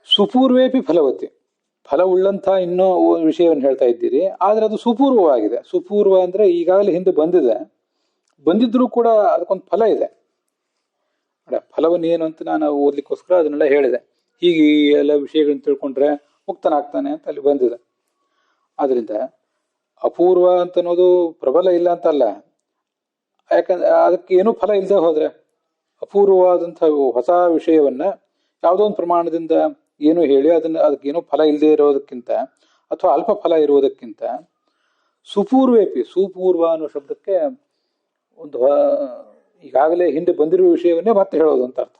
ಸುಪೂರ್ವೇಪಿ ಫಲವತಿ, ಫಲವುಳ್ಳಂಥ ಇನ್ನೂ ವಿಷಯವನ್ನು ಹೇಳ್ತಾ ಇದ್ದೀರಿ, ಆದರೆ ಅದು ಸುಪೂರ್ವವಾಗಿದೆ. ಸುಪೂರ್ವ ಅಂದರೆ ಈಗಾಗಲೇ ಹಿಂದೆ ಬಂದಿದ್ರೂ ಕೂಡ ಅದಕ್ಕೊಂದು ಫಲ ಇದೆ. ಫಲವನ್ನು ಏನು ಅಂತ ನಾನು ಓದ್ಲಿಕ್ಕೋಸ್ಕರ ಅದನ್ನೆಲ್ಲ ಹೇಳಿದೆ. ಹೀಗೆ ಈ ಎಲ್ಲ ವಿಷಯಗಳನ್ನ ತಿಳ್ಕೊಂಡ್ರೆ ಮುಕ್ತನಾಗ್ತಾನೆ ಅಂತ ಅಲ್ಲಿ ಬಂದಿದೆ. ಆದ್ರಿಂದ ಅಪೂರ್ವ ಅಂತ ಅನ್ನೋದು ಪ್ರಬಲ ಇಲ್ಲ ಅಂತಲ್ಲ. ಯಾಕಂದ್ರೆ ಅದಕ್ಕೆ ಏನೂ ಫಲ ಇಲ್ಲದೆ ಹೋದ್ರೆ, ಅಪೂರ್ವವಾದಂಥ ಹೊಸ ವಿಷಯವನ್ನ ಯಾವುದೋ ಒಂದು ಪ್ರಮಾಣದಿಂದ ಏನು ಹೇಳಿ ಅದಕ್ಕೇನೋ ಫಲ ಇಲ್ಲದೆ ಇರೋದಕ್ಕಿಂತ ಅಥವಾ ಅಲ್ಪ ಫಲ ಇರುವುದಕ್ಕಿಂತ ಸುಪೂರ್ವೇಪಿ, ಸುಪೂರ್ವ ಅನ್ನೋ ಶಬ್ದಕ್ಕೆ ಒಂದು ಈಗಾಗಲೇ ಹಿಂದೆ ಬಂದಿರುವ ವಿಷಯವನ್ನೇ ಮತ್ತೆ ಹೇಳೋದು ಅಂತ ಅರ್ಥ.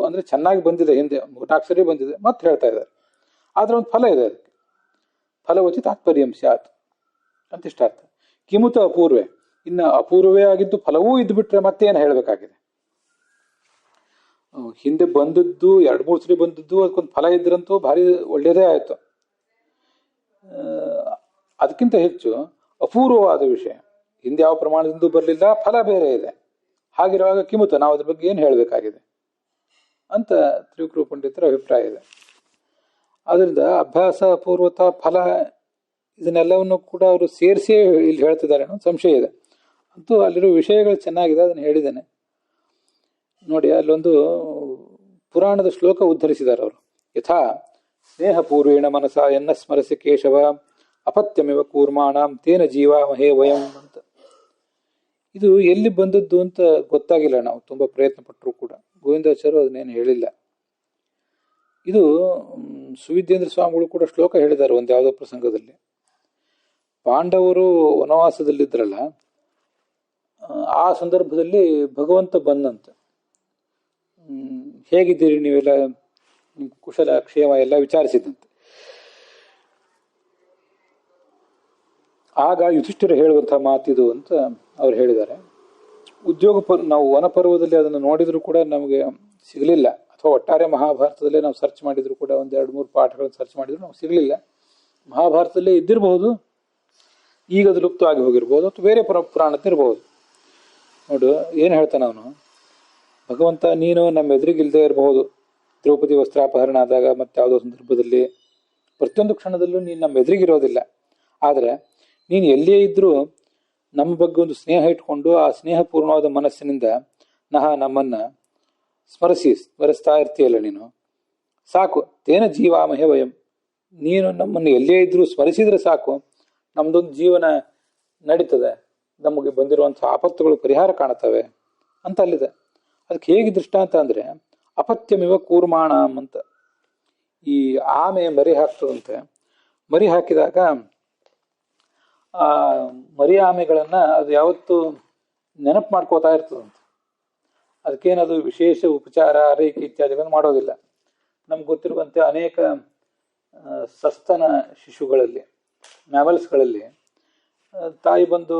ಅಂದ್ರೆ ಚೆನ್ನಾಗಿ ಬಂದಿದೆ, ಹಿಂದೆ 4 ಸರಿ ಬಂದಿದೆ, ಮತ್ತೆ ಹೇಳ್ತಾ ಇದ್ದಾರೆ. ಆದ್ರೆ ಒಂದು ಫಲ ಇದೆ ಅದಕ್ಕೆ. ಫಲವತಿ ತಾತ್ಪರ್ಯಂ ಸ್ಯಾತ್ ಅಂತ ಇಷ್ಟ ಅರ್ಥ. ಕಿಮುತ ಅಪೂರ್ವೆ, ಇನ್ನು ಅಪೂರ್ವೇ ಆಗಿದ್ದು ಫಲವೂ ಇದ್ದು ಬಿಟ್ರೆ ಮತ್ತೇನು ಹೇಳಬೇಕಾಗಿದೆ? ಹಿಂದೆ ಬಂದದ್ದು 2-3 ಸರಿ ಬಂದದ್ದು ಅದಕ್ಕೊಂದು ಫಲ ಇದ್ರಂತೂ ಭಾರಿ ಒಳ್ಳೇದೇ ಆಯ್ತು. ಅದಕ್ಕಿಂತ ಹೆಚ್ಚು ಅಪೂರ್ವವಾದ ವಿಷಯ, ಹಿಂದೆ ಯಾವ ಪ್ರಮಾಣದಿಂದ ಬರಲಿಲ್ಲ, ಫಲ ಬೇರೆ ಇದೆ. ಹಾಗಿರುವಾಗ ಕಿಮುತ, ನಾವು ಅದ್ರ ಬಗ್ಗೆ ಏನು ಹೇಳಬೇಕಾಗಿದೆ ಅಂತ ತ್ರಿವಿಕ್ರಮ ಪಂಡಿತರ ಅಭಿಪ್ರಾಯ ಇದೆ. ಅದರಿಂದ ಅಭ್ಯಾಸ, ಅಪೂರ್ವತ, ಫಲ ಇದನ್ನೆಲ್ಲವನ್ನು ಕೂಡ ಅವರು ಸೇರಿಸಿ ಇಲ್ಲಿ ಹೇಳ್ತಿದ್ದಾರೆ ಅನ್ನೋ ಸಂಶಯ ಇದೆ. ಅಂತೂ ಅಲ್ಲಿರೋ ವಿಷಯಗಳು ಚೆನ್ನಾಗಿದೆ, ಅದನ್ನು ಹೇಳಿದ್ದೇನೆ. ನೋಡಿ, ಅಲ್ಲೊಂದು ಪುರಾಣದ ಶ್ಲೋಕ ಉದ್ಧರಿಸಿದ್ದಾರೆ ಅವರು. ಯಥಾ ಸ್ನೇಹ ಪೂರ್ವೇಣ ಮನಸ ಎನ್ನ ಸ್ಮರಸಿ ಕೇಶವ ಅಪತ್ಯಮಿವ ಕೂರ್ಮಾಣಂ ತೇನ ಜೀವಾಮಹೇ ವಯಂ ಅಂತ. ಇದು ಎಲ್ಲಿ ಬಂದದ್ದು ಅಂತ ಗೊತ್ತಾಗಿಲ್ಲ. ನಾವು ತುಂಬಾ ಪ್ರಯತ್ನ ಪಟ್ಟರು ಕೂಡ ಗೋವಿಂದಾಚಾರ್ಯರು ಅದನ್ನೇನು ಹೇಳಿಲ್ಲ. ಇದು ಸುವಿದ್ಯೇಂದ್ರ ಸ್ವಾಮಿಗಳು ಕೂಡ ಶ್ಲೋಕ ಹೇಳಿದ್ದಾರೆ ಒಂದು ಯಾವುದೋ ಪ್ರಸಂಗದಲ್ಲಿ. ಪಾಂಡವರು ವನವಾಸದಲ್ಲಿದ್ರಲ್ಲ, ಆ ಸಂದರ್ಭದಲ್ಲಿ ಭಗವಂತ ಬಂದಂತೆ. ಹೇಗಿದ್ದೀರಿ ನೀವೆಲ್ಲ, ಕುಶಲ ಕ್ಷೇಮ ಎಲ್ಲ ವಿಚಾರಿಸಿದಂತೆ. ಆಗ ಯುಧಿಷ್ಠಿರ ಹೇಳುವಂತಹ ಮಾತಿದು ಅಂತ ಅವ್ರು ಹೇಳಿದ್ದಾರೆ. ನಾವು ವನಪರ್ವದಲ್ಲಿ ಅದನ್ನು ನೋಡಿದ್ರು ಕೂಡ ನಮಗೆ ಸಿಗಲಿಲ್ಲ, ಅಥವಾ ಒಟ್ಟಾರೆ ಮಹಾಭಾರತದಲ್ಲೇ ನಾವು ಸರ್ಚ್ ಮಾಡಿದ್ರು ಕೂಡ, ಒಂದು 2-3 ಪಾಠಗಳನ್ನು ಸರ್ಚ್ ಮಾಡಿದ್ರು ನಾವು ಸಿಗಲಿಲ್ಲ. ಮಹಾಭಾರತದಲ್ಲೇ ಇದ್ದಿರಬಹುದು, ಈಗ ಅದು ಲುಪ್ತವಾಗಿ ಹೋಗಿರ್ಬೋದು, ಅಥವಾ ಬೇರೆ ಪುರಾಣದ್ದಿರಬಹುದು. ನೋಡು ಏನು ಹೇಳ್ತಾನೆ ಅವನು, ಭಗವಂತ ನೀನು ನಮ್ಮ ಎದುರಿಗಿಲ್ಲದೆ ಇರಬಹುದು, ದ್ರೌಪದಿ ವಸ್ತ್ರಾಪಹರಣ ಆದಾಗ ಮತ್ತೆ ಯಾವುದೋ ಸಂದರ್ಭದಲ್ಲಿ ಪ್ರತಿಯೊಂದು ಕ್ಷಣದಲ್ಲೂ ನೀನು ನಮ್ಮ ಎದುರಿಗಿರೋದಿಲ್ಲ. ಆದರೆ ನೀನು ಎಲ್ಲಿಯೇ ಇದ್ರೂ ನಮ್ಮ ಬಗ್ಗೆ ಒಂದು ಸ್ನೇಹ ಇಟ್ಕೊಂಡು ಆ ಸ್ನೇಹಪೂರ್ಣವಾದ ಮನಸ್ಸಿನಿಂದ ನಮ್ಮನ್ನು ಸ್ಮರಿಸ್ತಾ ಇರ್ತೀಯಲ್ಲ ನೀನು, ಸಾಕು. ತೇನ ಜೀವಾಮಹೇ ವಯಂ, ನೀನು ನಮ್ಮನ್ನು ಎಲ್ಲೇ ಇದ್ರೂ ಸ್ಮರಿಸಿದ್ರೆ ಸಾಕು, ನಮ್ದೊಂದು ಜೀವನ ನಡೀತದೆ, ನಮಗೆ ಬಂದಿರುವಂಥ ಆಪತ್ತುಗಳು ಪರಿಹಾರ ಕಾಣ್ತವೆ ಅಂತ ಅಲ್ಲಿದೆ. ಅದಕ್ಕೆ ಹೇಗೆ ದೃಷ್ಟಾಂತ ಅಂದರೆ, ಅಪತ್ಯಮಿವ ಕೂರ್ಮಾಣಂ ಅಂತ. ಈ ಆಮೆ ಮರಿ ಹಾಕ್ತದಂತೆ, ಮರಿ ಹಾಕಿದಾಗ ಆ ಮರಿ ಆಮೆಗಳನ್ನ ಅದು ಯಾವತ್ತೂ ನೆನಪು ಮಾಡ್ಕೋತಾ ಇರ್ತದಂತೆ. ಅದಕ್ಕೇನದು ವಿಶೇಷ ಉಪಚಾರ ಆರೈಕೆ ಇತ್ಯಾದಿಗಳನ್ನು ಮಾಡೋದಿಲ್ಲ. ನಮ್ಗೆ ಗೊತ್ತಿರುವಂತೆ ಅನೇಕ ಸಸ್ತನ ಶಿಶುಗಳಲ್ಲಿ, ಮ್ಯಾಮಲ್ಸ್ಗಳಲ್ಲಿ ತಾಯಿ ಬಂದು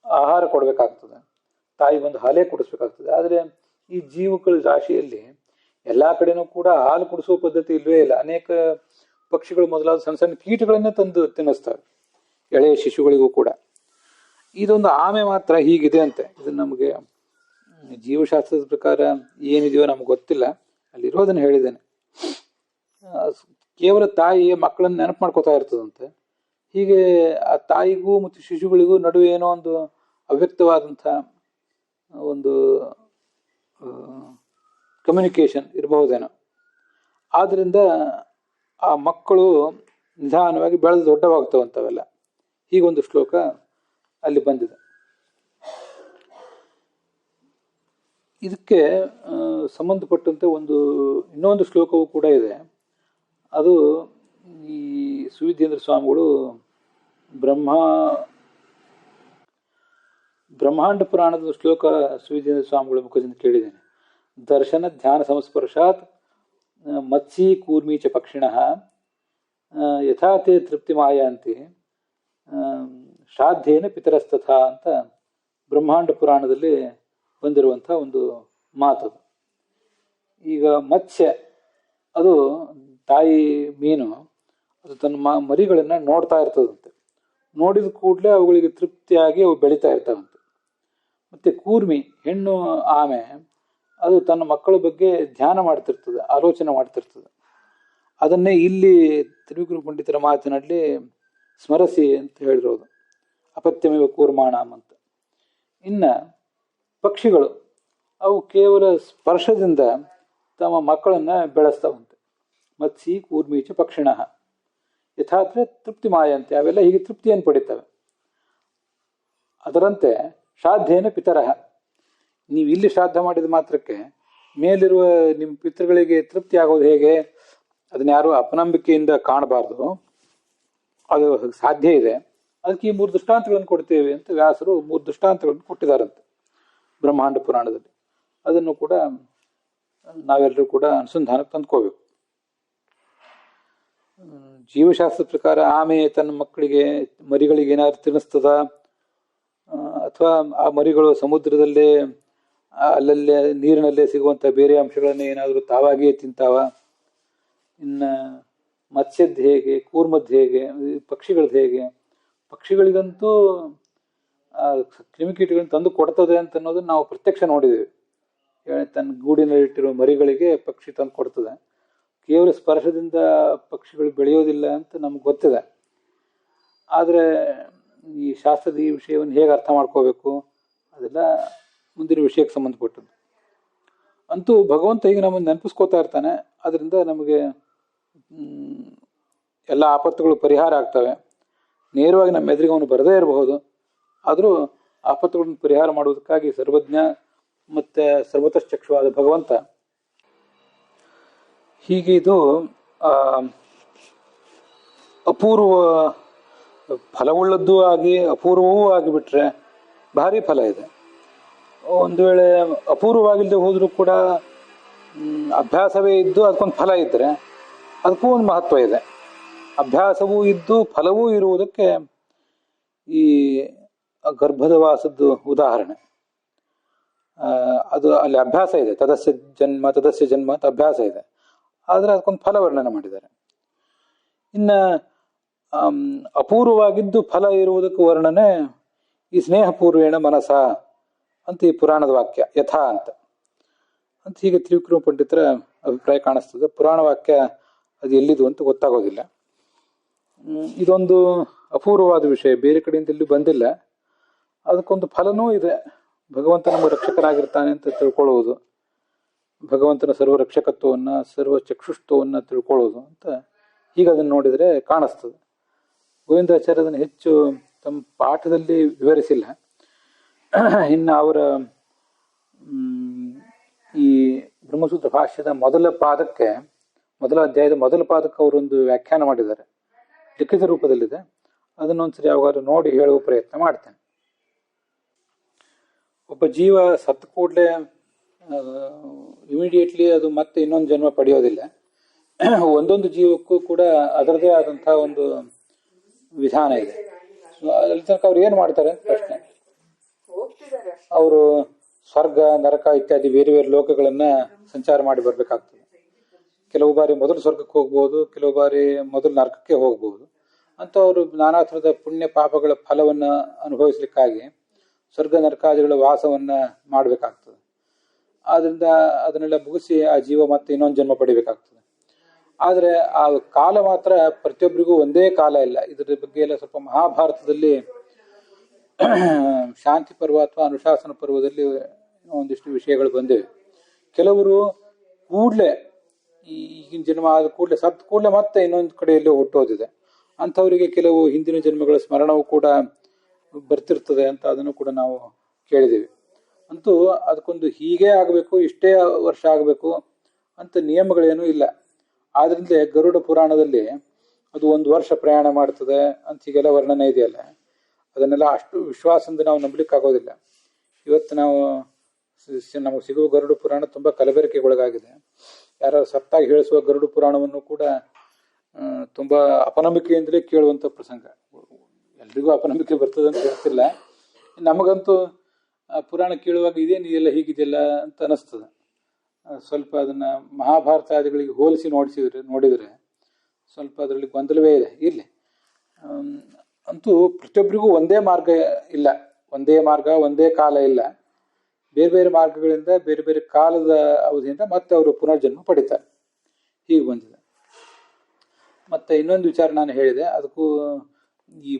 ಆಹಾರ ಕೊಡಬೇಕಾಗ್ತದೆ, ತಾಯಿ ಬಂದು ಹಾಲೇ ಕುಡಿಸ್ಬೇಕಾಗ್ತದೆ. ಆದರೆ ಈ ಜೀವಗಳ ರಾಶಿಯಲ್ಲಿ ಎಲ್ಲ ಕಡೆನೂ ಕೂಡ ಹಾಲು ಕುಡಿಸುವ ಪದ್ಧತಿ ಇಲ್ಲವೇ ಇಲ್ಲ. ಅನೇಕ ಪಕ್ಷಿಗಳು ಮೊದಲಾದ ಸಣ್ಣ ಸಣ್ಣ ಕೀಟಗಳನ್ನೇ ತಂದು ತಿನ್ನಿಸ್ತವೆ, ಎಳೆಯ ಶಿಶುಗಳಿಗೂ ಕೂಡ. ಇದೊಂದು ಆಮೆ ಮಾತ್ರ ಹೀಗಿದೆ ಅಂತೆ. ಇದು ನಮಗೆ ಜೀವಶಾಸ್ತ್ರದ ಪ್ರಕಾರ ಏನಿದೆಯೋ ನಮ್ಗೆ ಗೊತ್ತಿಲ್ಲ, ಅಲ್ಲಿರೋದನ್ನು ಹೇಳಿದ್ದೇನೆ. ಕೇವಲ ತಾಯಿ ಮಕ್ಕಳನ್ನ ನೆನಪು ಮಾಡ್ಕೋತಾ ಇರ್ತದಂತೆ. ಹೀಗೆ ಆ ತಾಯಿಗೂ ಮತ್ತು ಶಿಶುಗಳಿಗೂ ನಡುವೆ ಏನೋ ಒಂದು ಅವ್ಯಕ್ತವಾದಂಥ ಒಂದು ಕಮ್ಯುನಿಕೇಶನ್ ಇರಬಹುದೇನೋ. ಆದ್ರಿಂದ ಆ ಮಕ್ಕಳು ನಿಧಾನವಾಗಿ ಬೆಳೆದು ದೊಡ್ಡವಾಗ್ತವಂಥವೆಲ್ಲ. ಹೀಗೊಂದು ಶ್ಲೋಕ ಅಲ್ಲಿ ಬಂದಿದೆ. ಇದಕ್ಕೆ ಸಂಬಂಧಪಟ್ಟಂತೆ ಇನ್ನೊಂದು ಶ್ಲೋಕವೂ ಕೂಡ ಇದೆ. ಅದು ಈ ಸುವಿಧೇಂದ್ರ ಸ್ವಾಮಿಗಳು ಬ್ರಹ್ಮಾಂಡ ಪುರಾಣದ ಶ್ಲೋಕ ಸುವಿಧೇಂದ್ರ ಸ್ವಾಮಿಗಳ ಮುಖದಿಂದ ಕೇಳಿದ್ದೇನೆ. ದರ್ಶನ ಧ್ಯಾನ ಸಂಸ್ಪರ್ಶಾತ್ ಮತ್ಸ್ಯೀ ಕೂರ್ಮೀ ಚ ಪಕ್ಷಿಣಃ ಯಥಾತೆ ತೃಪ್ತಿ ಮಾಯಾಂತಿ ಶ್ರಾದ್ದೇನ ಪಿತರಸ್ತಥ ಅಂತ ಬ್ರಹ್ಮಾಂಡ ಪುರಾಣದಲ್ಲಿ ಬಂದಿರುವಂಥ ಒಂದು ಮಾತದು. ಈಗ ಮತ್ಸ್ಯ ಅದು ತಾಯಿ ಮೀನು, ಅದು ತನ್ನ ಮರಿಗಳನ್ನು ನೋಡ್ತಾ ಇರ್ತದಂತೆ. ನೋಡಿದ ಕೂಡಲೇ ಅವುಗಳಿಗೆ ತೃಪ್ತಿಯಾಗಿ ಅವು ಬೆಳೀತಾ ಇರ್ತಾವಂತೆ. ಮತ್ತೆ ಕೂರ್ಮಿ ಹೆಣ್ಣು ಆಮೆ ಅದು ತನ್ನ ಮಕ್ಕಳ ಬಗ್ಗೆ ಧ್ಯಾನ ಮಾಡ್ತಿರ್ತದೆ, ಆಲೋಚನೆ ಮಾಡ್ತಿರ್ತದೆ. ಅದನ್ನೇ ಇಲ್ಲಿ ತ್ರಿವಿಕ್ರಮ ಪಂಡಿತರ ಮಾತಿನಲ್ಲಿ ಸ್ಮರಸಿ ಅಂತ ಹೇಳಿರೋದು, ಅಪತ್ಯಮೇವ ಕೂರ್ಮಾಣಂ ಅಂತ. ಇನ್ನು ಪಕ್ಷಿಗಳು ಅವು ಕೇವಲ ಸ್ಪರ್ಶದಿಂದ ತಮ್ಮ ಮಕ್ಕಳನ್ನ ಬೆಳೆಸ್ತಾವಂತೆ. ಮತ್ಸ್ಯೀ ಕೂರ್ಮೀಚ ಪಕ್ಷಿಣಃ ಯಥಾತ್ರ ತೃಪ್ತಿ ಮಾಯಂತೆ, ಅವೆಲ್ಲ ಹೀಗೆ ತೃಪ್ತಿಯನ್ನು ಪಡಿತವೆ. ಅದರಂತೆ ಶ್ರಾದ್ದೇನ ಪಿತರಃ, ನೀವು ಇಲ್ಲಿ ಶ್ರಾದ್ದ ಮಾಡಿದ ಮಾತ್ರಕ್ಕೆ ಮೇಲಿರುವ ನಿಮ್ಮ ಪಿತೃಗಳಿಗೆ ತೃಪ್ತಿ ಆಗೋದು ಹೇಗೆ? ಅದನ್ನ ಯಾರು ಅಪನಂಬಿಕೆಯಿಂದ ಕಾಣಬಾರ್ದು, ಅದು ಸಾಧ್ಯ ಇದೆ. ಅದಕ್ಕೆ ಈ 3 ದೃಷ್ಟಾಂತಗಳನ್ನು ಕೊಡ್ತೇವೆ ಅಂತ ವ್ಯಾಸರು 3 ದೃಷ್ಟಾಂತಗಳನ್ನು ಕೊಟ್ಟಿದ್ದಾರಂತೆ ಬ್ರಹ್ಮಾಂಡ ಪುರಾಣದಲ್ಲಿ. ಅದನ್ನು ಕೂಡ ನಾವೆಲ್ಲರೂ ಕೂಡ ಅನುಸಂಧಾನಕ್ಕೆ ತಂದ್ಕೋಬೇಕು. ಜೀವಶಾಸ್ತ್ರದ ಪ್ರಕಾರ ಆಮೆ ತನ್ನ ಮರಿಗಳಿಗೆ ಏನಾದ್ರು ತಿನ್ನಿಸ್ತದ, ಅಥವಾ ಆ ಮರಿಗಳು ಸಮುದ್ರದಲ್ಲೇ ಅಲ್ಲಲ್ಲೇ ನೀರಿನಲ್ಲೇ ಸಿಗುವಂಥ ಬೇರೆ ಅಂಶಗಳನ್ನೇ ಏನಾದರೂ ತಾವಾಗಿಯೇ ತಿಂತಾವ? ಇನ್ನು ಮತ್ಸ್ಯದ್ದು ಹೇಗೆ, ಕೂರ್ಮದ್ದು ಹೇಗೆ, ಪಕ್ಷಿಗಳದ್ದು ಹೇಗೆ? ಪಕ್ಷಿಗಳಿಗಂತೂ ಕ್ರಿಮಿಕೀಟಗಳನ್ನು ತಂದು ಕೊಡ್ತದೆ ಅಂತ ಅನ್ನೋದನ್ನ ನಾವು ಪ್ರತ್ಯಕ್ಷ ನೋಡಿದ್ದೇವೆ. ತನ್ನ ಗೂಡಿನಲ್ಲಿಟ್ಟಿರೋ ಮರಿಗಳಿಗೆ ಪಕ್ಷಿ ತಂದು ಕೊಡ್ತದೆ. ಕೇವಲ ಸ್ಪರ್ಶದಿಂದ ಪಕ್ಷಿಗಳು ಬೆಳೆಯೋದಿಲ್ಲ ಅಂತ ನಮ್ಗೆ ಗೊತ್ತಿದೆ. ಆದರೆ ಈ ಶಾಸ್ತ್ರದ ಈ ವಿಷಯವನ್ನು ಹೇಗೆ ಅರ್ಥ ಮಾಡ್ಕೋಬೇಕು, ಅದೆಲ್ಲ ಮುಂದಿನ ವಿಷಯಕ್ಕೆ ಸಂಬಂಧಪಟ್ಟದ್ದು. ಅಂತೂ ಭಗವಂತ ಈಗ ನಮ್ಮನ್ನು ನೆನಪಿಸ್ಕೋತಾ ಇರ್ತಾನೆ. ಅದರಿಂದ ನಮಗೆ ಎಲ್ಲ ಆಪತ್ತುಗಳು ಪರಿಹಾರ ಆಗ್ತವೆ. ನೇರವಾಗಿ ನಮ್ಮ ಎದುರಿಗೆ ಅವನು ಬರದೇ ಇರಬಹುದು, ಆದರೂ ಆಪತ್ತುಗಳನ್ನು ಪರಿಹಾರ ಮಾಡುವುದಕ್ಕಾಗಿ ಸರ್ವಜ್ಞ ಮತ್ತು ಸರ್ವತಶ್ಚಕ್ಷುವಾದ ಭಗವಂತ ಹೀಗೆ ಇದು ಅಪೂರ್ವ ಫಲವುಳ್ಳದ್ದೂ ಆಗಿ ಅಪೂರ್ವವೂ ಆಗಿಬಿಟ್ರೆ ಭಾರಿ ಫಲ ಇದೆ. ಒಂದು ವೇಳೆ ಅಪೂರ್ವವಾಗಿಲ್ಲದೆ ಹೋದರೂ ಕೂಡ ಅಭ್ಯಾಸವೇ ಇದ್ದು ಅದಕ್ಕೊಂದು ಫಲ ಇದ್ದರೆ ಅದಕ್ಕೂ ಒಂದು ಮಹತ್ವ ಇದೆ. ಅಭ್ಯಾಸವೂ ಇದ್ದು ಫಲವೂ ಇರುವುದಕ್ಕೆ ಈ ಗರ್ಭದ ವಾಸದ್ದು ಉದಾಹರಣೆ. ಅದು ಅಲ್ಲಿ ಅಭ್ಯಾಸ ಇದೆ, ತದಸ್ಯ ಜನ್ಮ ಅಂತ ಅಭ್ಯಾಸ ಇದೆ, ಆದರೆ ಅದಕ್ಕೊಂದು ಫಲ ವರ್ಣನೆ ಮಾಡಿದ್ದಾರೆ. ಇನ್ನು ಅಪೂರ್ವವಾಗಿದ್ದು ಫಲ ಇರುವುದಕ್ಕೆ ವರ್ಣನೆ ಈ ಸ್ನೇಹಪೂರ್ವೇಣ ಮನಸ ಅಂತ ಈ ಪುರಾಣದ ವಾಕ್ಯ ಯಥಾ ಅಂತ ಹೀಗೆ ತ್ರಿವಿಕ್ರಮ ಪಂಡಿತರ ಅಭಿಪ್ರಾಯ ಕಾಣಿಸ್ತದೆ. ಪುರಾಣ ವಾಕ್ಯ ಅದು ಎಲ್ಲಿದು ಅಂತ ಗೊತ್ತಾಗೋದಿಲ್ಲ. ಇದೊಂದು ಅಪೂರ್ವವಾದ ವಿಷಯ, ಬೇರೆ ಕಡೆಯಿಂದ ಎಲ್ಲೂ ಬಂದಿಲ್ಲ. ಅದಕ್ಕೊಂದು ಫಲನೂ ಇದೆ. ಭಗವಂತ ನಮ್ಮ ರಕ್ಷಕನಾಗಿರ್ತಾನೆ ಅಂತ ತಿಳ್ಕೊಳ್ಳುವುದು, ಭಗವಂತನ ಸರ್ವ ರಕ್ಷಕತ್ವವನ್ನು ಸರ್ವ ಚಕ್ಷುಷ್ತ್ವವನ್ನು ತಿಳ್ಕೊಳ್ಳೋದು ಅಂತ ಹೀಗೆ ಅದನ್ನು ನೋಡಿದರೆ ಕಾಣಿಸ್ತದೆ. ಗೋವಿಂದಾಚಾರ್ಯ ಅದನ್ನು ಹೆಚ್ಚು ತಮ್ಮ ಪಾಠದಲ್ಲಿ ವಿವರಿಸಿಲ್ಲ. ಇನ್ನು ಅವರ ಈ ಬ್ರಹ್ಮಸೂತ್ರ ಭಾಷ್ಯದ ಮೊದಲ ಅಧ್ಯಾಯದ ಮೊದಲ ಪಾದಕ್ಕೆ ಅವರೊಂದು ವ್ಯಾಖ್ಯಾನ ಮಾಡಿದ್ದಾರೆ, ಲಿಖಿತ ರೂಪದಲ್ಲಿದೆ. ಅದನ್ನೊಂದ್ಸರಿ ಯಾವಾಗಾದ್ರೂ ನೋಡಿ ಹೇಳುವ ಪ್ರಯತ್ನ ಮಾಡ್ತೇನೆ. ಒಬ್ಬ ಜೀವ ಸತ್ತ ಕೂಡಲೇ ಇಮಿಡಿಯೇಟ್ಲಿ ಅದು ಮತ್ತೆ ಇನ್ನೊಂದು ಜನ್ಮ ಪಡೆಯೋದಿಲ್ಲ. ಒಂದೊಂದು ಜೀವಕ್ಕೂ ಕೂಡ ಅದರದೇ ಆದಂಥ ಒಂದು ವಿಧಾನ ಇದೆ. ಅಲ್ಲಿ ತನಕ ಅವ್ರು ಏನು ಮಾಡ್ತಾರೆ ಪ್ರಶ್ನೆ. ಅವರು ಸ್ವರ್ಗ ನರಕ ಇತ್ಯಾದಿ ಬೇರೆ ಬೇರೆ ಲೋಕಗಳನ್ನ ಸಂಚಾರ ಮಾಡಿ ಬರ್ಬೇಕಾಗ್ತದೆ. ಕೆಲವು ಬಾರಿ ಮೊದಲು ಸ್ವರ್ಗಕ್ಕೆ ಹೋಗ್ಬೋದು, ಕೆಲವು ಬಾರಿ ಮೊದಲು ನರಕಕ್ಕೆ ಹೋಗ್ಬೋದು ಅಂತ ಅವರು ನಾನಾ ಥರದ ಪುಣ್ಯ ಪಾಪಗಳ ಫಲವನ್ನ ಅನುಭವಿಸ್ಲಿಕ್ಕಾಗಿ ಸ್ವರ್ಗ ನರಕಾದಿಗಳ ವಾಸವನ್ನ ಮಾಡಬೇಕಾಗ್ತದೆ. ಆದ್ರಿಂದ ಅದನ್ನೆಲ್ಲ ಮುಗಿಸಿ ಆ ಜೀವ ಮತ್ತೆ ಇನ್ನೊಂದು ಜನ್ಮ ಪಡಿಬೇಕಾಗ್ತದೆ. ಆದರೆ ಆ ಕಾಲ ಮಾತ್ರ ಪ್ರತಿಯೊಬ್ಬರಿಗೂ ಒಂದೇ ಕಾಲ ಇಲ್ಲ. ಇದರ ಬಗ್ಗೆ ಎಲ್ಲ ಸ್ವಲ್ಪ ಮಹಾಭಾರತದಲ್ಲಿ ಶಾಂತಿ ಪರ್ವ ಅಥವಾ ಅನುಶಾಸನ ಪರ್ವದಲ್ಲಿ ಒಂದಿಷ್ಟು ವಿಷಯಗಳು ಬಂದಿವೆ. ಕೆಲವರು ಕೂಡಲೇ ಈಗಿನ ಜನ್ಮ ಆದ ಕೂಡಲೇ ಸತ್ ಕೂಡಲೇ ಮತ್ತೆ ಇನ್ನೊಂದು ಕಡೆಯಲ್ಲಿ ಹುಟ್ಟೋದಿದೆ. ಅಂಥವರಿಗೆ ಕೆಲವು ಹಿಂದಿನ ಜನ್ಮಗಳ ಸ್ಮರಣವು ಕೂಡ ಬರ್ತಿರ್ತದೆ ಅಂತ ಅದನ್ನು ಕೂಡ ನಾವು ಕೇಳಿದ್ದೀವಿ. ಅಂತೂ ಅದಕ್ಕೊಂದು ಹೀಗೆ ಆಗಬೇಕು, ಇಷ್ಟೇ ವರ್ಷ ಆಗಬೇಕು ಅಂತ ನಿಯಮಗಳೇನೂ ಇಲ್ಲ. ಆದ್ರಿಂದ ಗರುಡ ಪುರಾಣದಲ್ಲಿ ಅದು 1 ವರ್ಷ ಪ್ರಯಾಣ ಮಾಡ್ತದೆ ಅಂತ ಹೀಗೆಲ್ಲ ವರ್ಣನೆ ಇದೆಯಲ್ಲ, ಅದನ್ನೆಲ್ಲ ಅಷ್ಟು ವಿಶ್ವಾಸದಿಂದ ನಾವು ನಂಬಲಿಕ್ಕೆ ಆಗೋದಿಲ್ಲ. ಇವತ್ತು ನಮಗೆ ಸಿಗುವ ಗರುಡ ಪುರಾಣ ತುಂಬ ಕಲಬೆರಕೆಗೊಳಗಾಗಿದೆ. ಯಾರು ಸತ್ತಾಗಿ ಹೇಳಿಸುವ ಗರುಡ ಪುರಾಣವನ್ನು ಕೂಡ ತುಂಬ ಅಪನಂಬಿಕೆಯಿಂದಲೇ ಕೇಳುವಂಥ ಪ್ರಸಂಗ. ಎಲ್ರಿಗೂ ಅಪನಂಬಿಕೆ ಬರ್ತದೆ ಅಂತ ಹೇಳ್ತಿಲ್ಲ, ನಮಗಂತೂ ಪುರಾಣ ಕೇಳುವಾಗ ಇದೇನು ಇದೆಲ್ಲ ಹೀಗಿದೆಯಲ್ಲ ಅಂತ ಅನಿಸ್ತದೆ. ಸ್ವಲ್ಪ ಅದನ್ನು ಮಹಾಭಾರತಾದಿಗಳಿಗೆ ಹೋಲಿಸಿ ನೋಡಿದರೆ ಸ್ವಲ್ಪ ಅದರಲ್ಲಿ ಗೊಂದಲವೇ ಇದೆ. ಇರಲಿ, ಅಂತೂ ಪ್ರತಿಯೊಬ್ಬರಿಗೂ ಒಂದೇ ಮಾರ್ಗ ಇಲ್ಲ, ಒಂದೇ ಮಾರ್ಗ ಒಂದೇ ಕಾಲ ಇಲ್ಲ. ಬೇರೆ ಬೇರೆ ಮಾರ್ಗಗಳಿಂದ ಬೇರೆ ಬೇರೆ ಕಾಲದ ಅವಧಿಯಿಂದ ಮತ್ತೆ ಅವರು ಪುನರ್ಜನ್ಮ ಪಡಿತಾರೆ. ಹೀಗೆ ಬಂದಿದೆ. ಮತ್ತೆ ಇನ್ನೊಂದು ವಿಚಾರ ನಾನು ಹೇಳಿದೆ, ಅದಕ್ಕೂ ಈ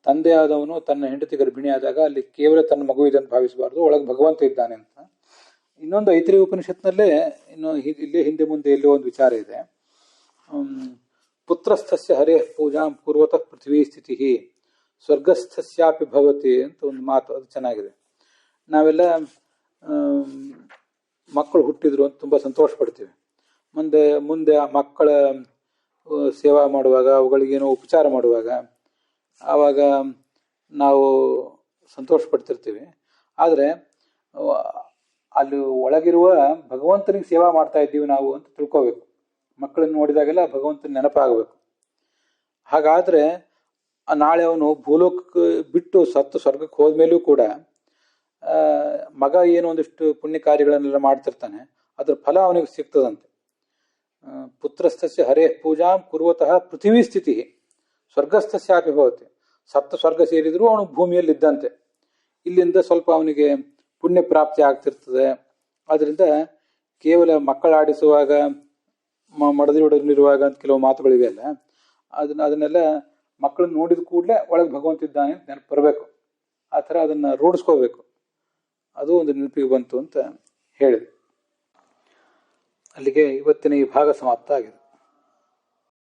ತಂದೆ ಆದವನು ತನ್ನ ಹೆಂಡತಿ ಗರ್ಭಿಣಿ ಆದಾಗ ಅಲ್ಲಿ ಕೇವಲ ತನ್ನ ಮಗು ಇದೆ ಅಂತ ಭಾವಿಸಬಾರ್ದು, ಒಳಗೆ ಭಗವಂತ ಇದ್ದಾನೆ ಅಂತ. ಇನ್ನೊಂದು ಐತ್ರಿ ಉಪನಿಷತ್ನಲ್ಲೇ ಇಲ್ಲೇ ಹಿಂದೆ ಮುಂದೆ ಎಲ್ಲೋ ಒಂದು ವಿಚಾರ ಇದೆ. ಪುತ್ರಸ್ಥಸ್ಯ ಹರೇ ಪೂಜಾಂ ಪೂರ್ವತಃ ಪೃಥ್ವೀ ಸ್ಥಿತಿ ಸ್ವರ್ಗಸ್ಥಸ್ಯಾಪಿ ಭವತಿ ಅಂತ ಒಂದು ಮಾತು, ಅದು ಚೆನ್ನಾಗಿದೆ. ನಾವೆಲ್ಲ ಮಕ್ಕಳು ಹುಟ್ಟಿದ್ರು ಅಂತ ತುಂಬ ಸಂತೋಷ ಪಡ್ತೀವಿ. ಮುಂದೆ ಆ ಮಕ್ಕಳ ಸೇವಾ ಮಾಡುವಾಗ, ಅವುಗಳಿಗೇನೋ ಉಪಚಾರ ಮಾಡುವಾಗ ಆವಾಗ ನಾವು ಸಂತೋಷ ಪಡ್ತಿರ್ತೀವಿ. ಆದರೆ ಅಲ್ಲಿ ಒಳಗಿರುವ ಭಗವಂತನಿಗೆ ಸೇವಾ ಮಾಡ್ತಾ ಇದ್ದೀವಿ ನಾವು ಅಂತ ತಿಳ್ಕೋಬೇಕು. ಮಕ್ಕಳನ್ನು ನೋಡಿದಾಗೆಲ್ಲ ಭಗವಂತನ ನೆನಪಾಗಬೇಕು. ಹಾಗಾದರೆ ನಾಳೆ ಅವನು ಭೂಲೋಕಕ್ಕೆ ಬಿಟ್ಟು ಸತ್ತು ಸ್ವರ್ಗಕ್ಕೆ ಹೋದ್ಮೇಲೂ ಕೂಡ ಮಗ ಏನೋ ಒಂದಿಷ್ಟು ಪುಣ್ಯ ಕಾರ್ಯಗಳನ್ನೆಲ್ಲ ಮಾಡ್ತಿರ್ತಾನೆ, ಅದ್ರ ಫಲ ಅವನಿಗೆ ಸಿಗ್ತದಂತೆ. ಪುತ್ರಸ್ಥಸ್ಯ ಹರೇ ಪೂಜಾ ಕುರ್ವತಃ ಪೃಥ್ವೀ ಸ್ಥಿತಿ ಸ್ವರ್ಗಸ್ಥಸ್ಯಾಪಿ ಭವತಿ. ಸತ್ತ ಸ್ವರ್ಗ ಸೇರಿದರೂ ಅವನು ಭೂಮಿಯಲ್ಲಿ ಇದ್ದಂತೆ. ಇಲ್ಲಿಂದ ಸ್ವಲ್ಪ ಅವನಿಗೆ ಪುಣ್ಯ ಪ್ರಾಪ್ತಿ ಆಗ್ತಿರ್ತದೆ. ಆದ್ದರಿಂದ ಕೇವಲ ಮಕ್ಕಳಾಡಿಸುವಾಗ ಮಡದಿರುವಾಗ ಅಂತ ಕೆಲವು ಮಾತುಗಳಿವೆ ಅಲ್ಲ, ಅದನ್ನೆಲ್ಲ ಮಕ್ಕಳನ್ನ ನೋಡಿದ ಕೂಡಲೇ ಒಳಗೆ ಭಗವಂತ ಇದ್ದಾನೆ ಅಂತ ನೆನಪು ಬರಬೇಕು. ಆ ಥರ ಅದನ್ನು ರೂಢಿಸ್ಕೋಬೇಕು. ಅದು ಒಂದು ನೆನಪಿಗೆ ಬಂತು ಅಂತ ಹೇಳಿದೆ. ಅಲ್ಲಿಗೆ ಇವತ್ತಿನ ಈ ಭಾಗ ಸಮಾಪ್ತ ಆಗಿದೆ.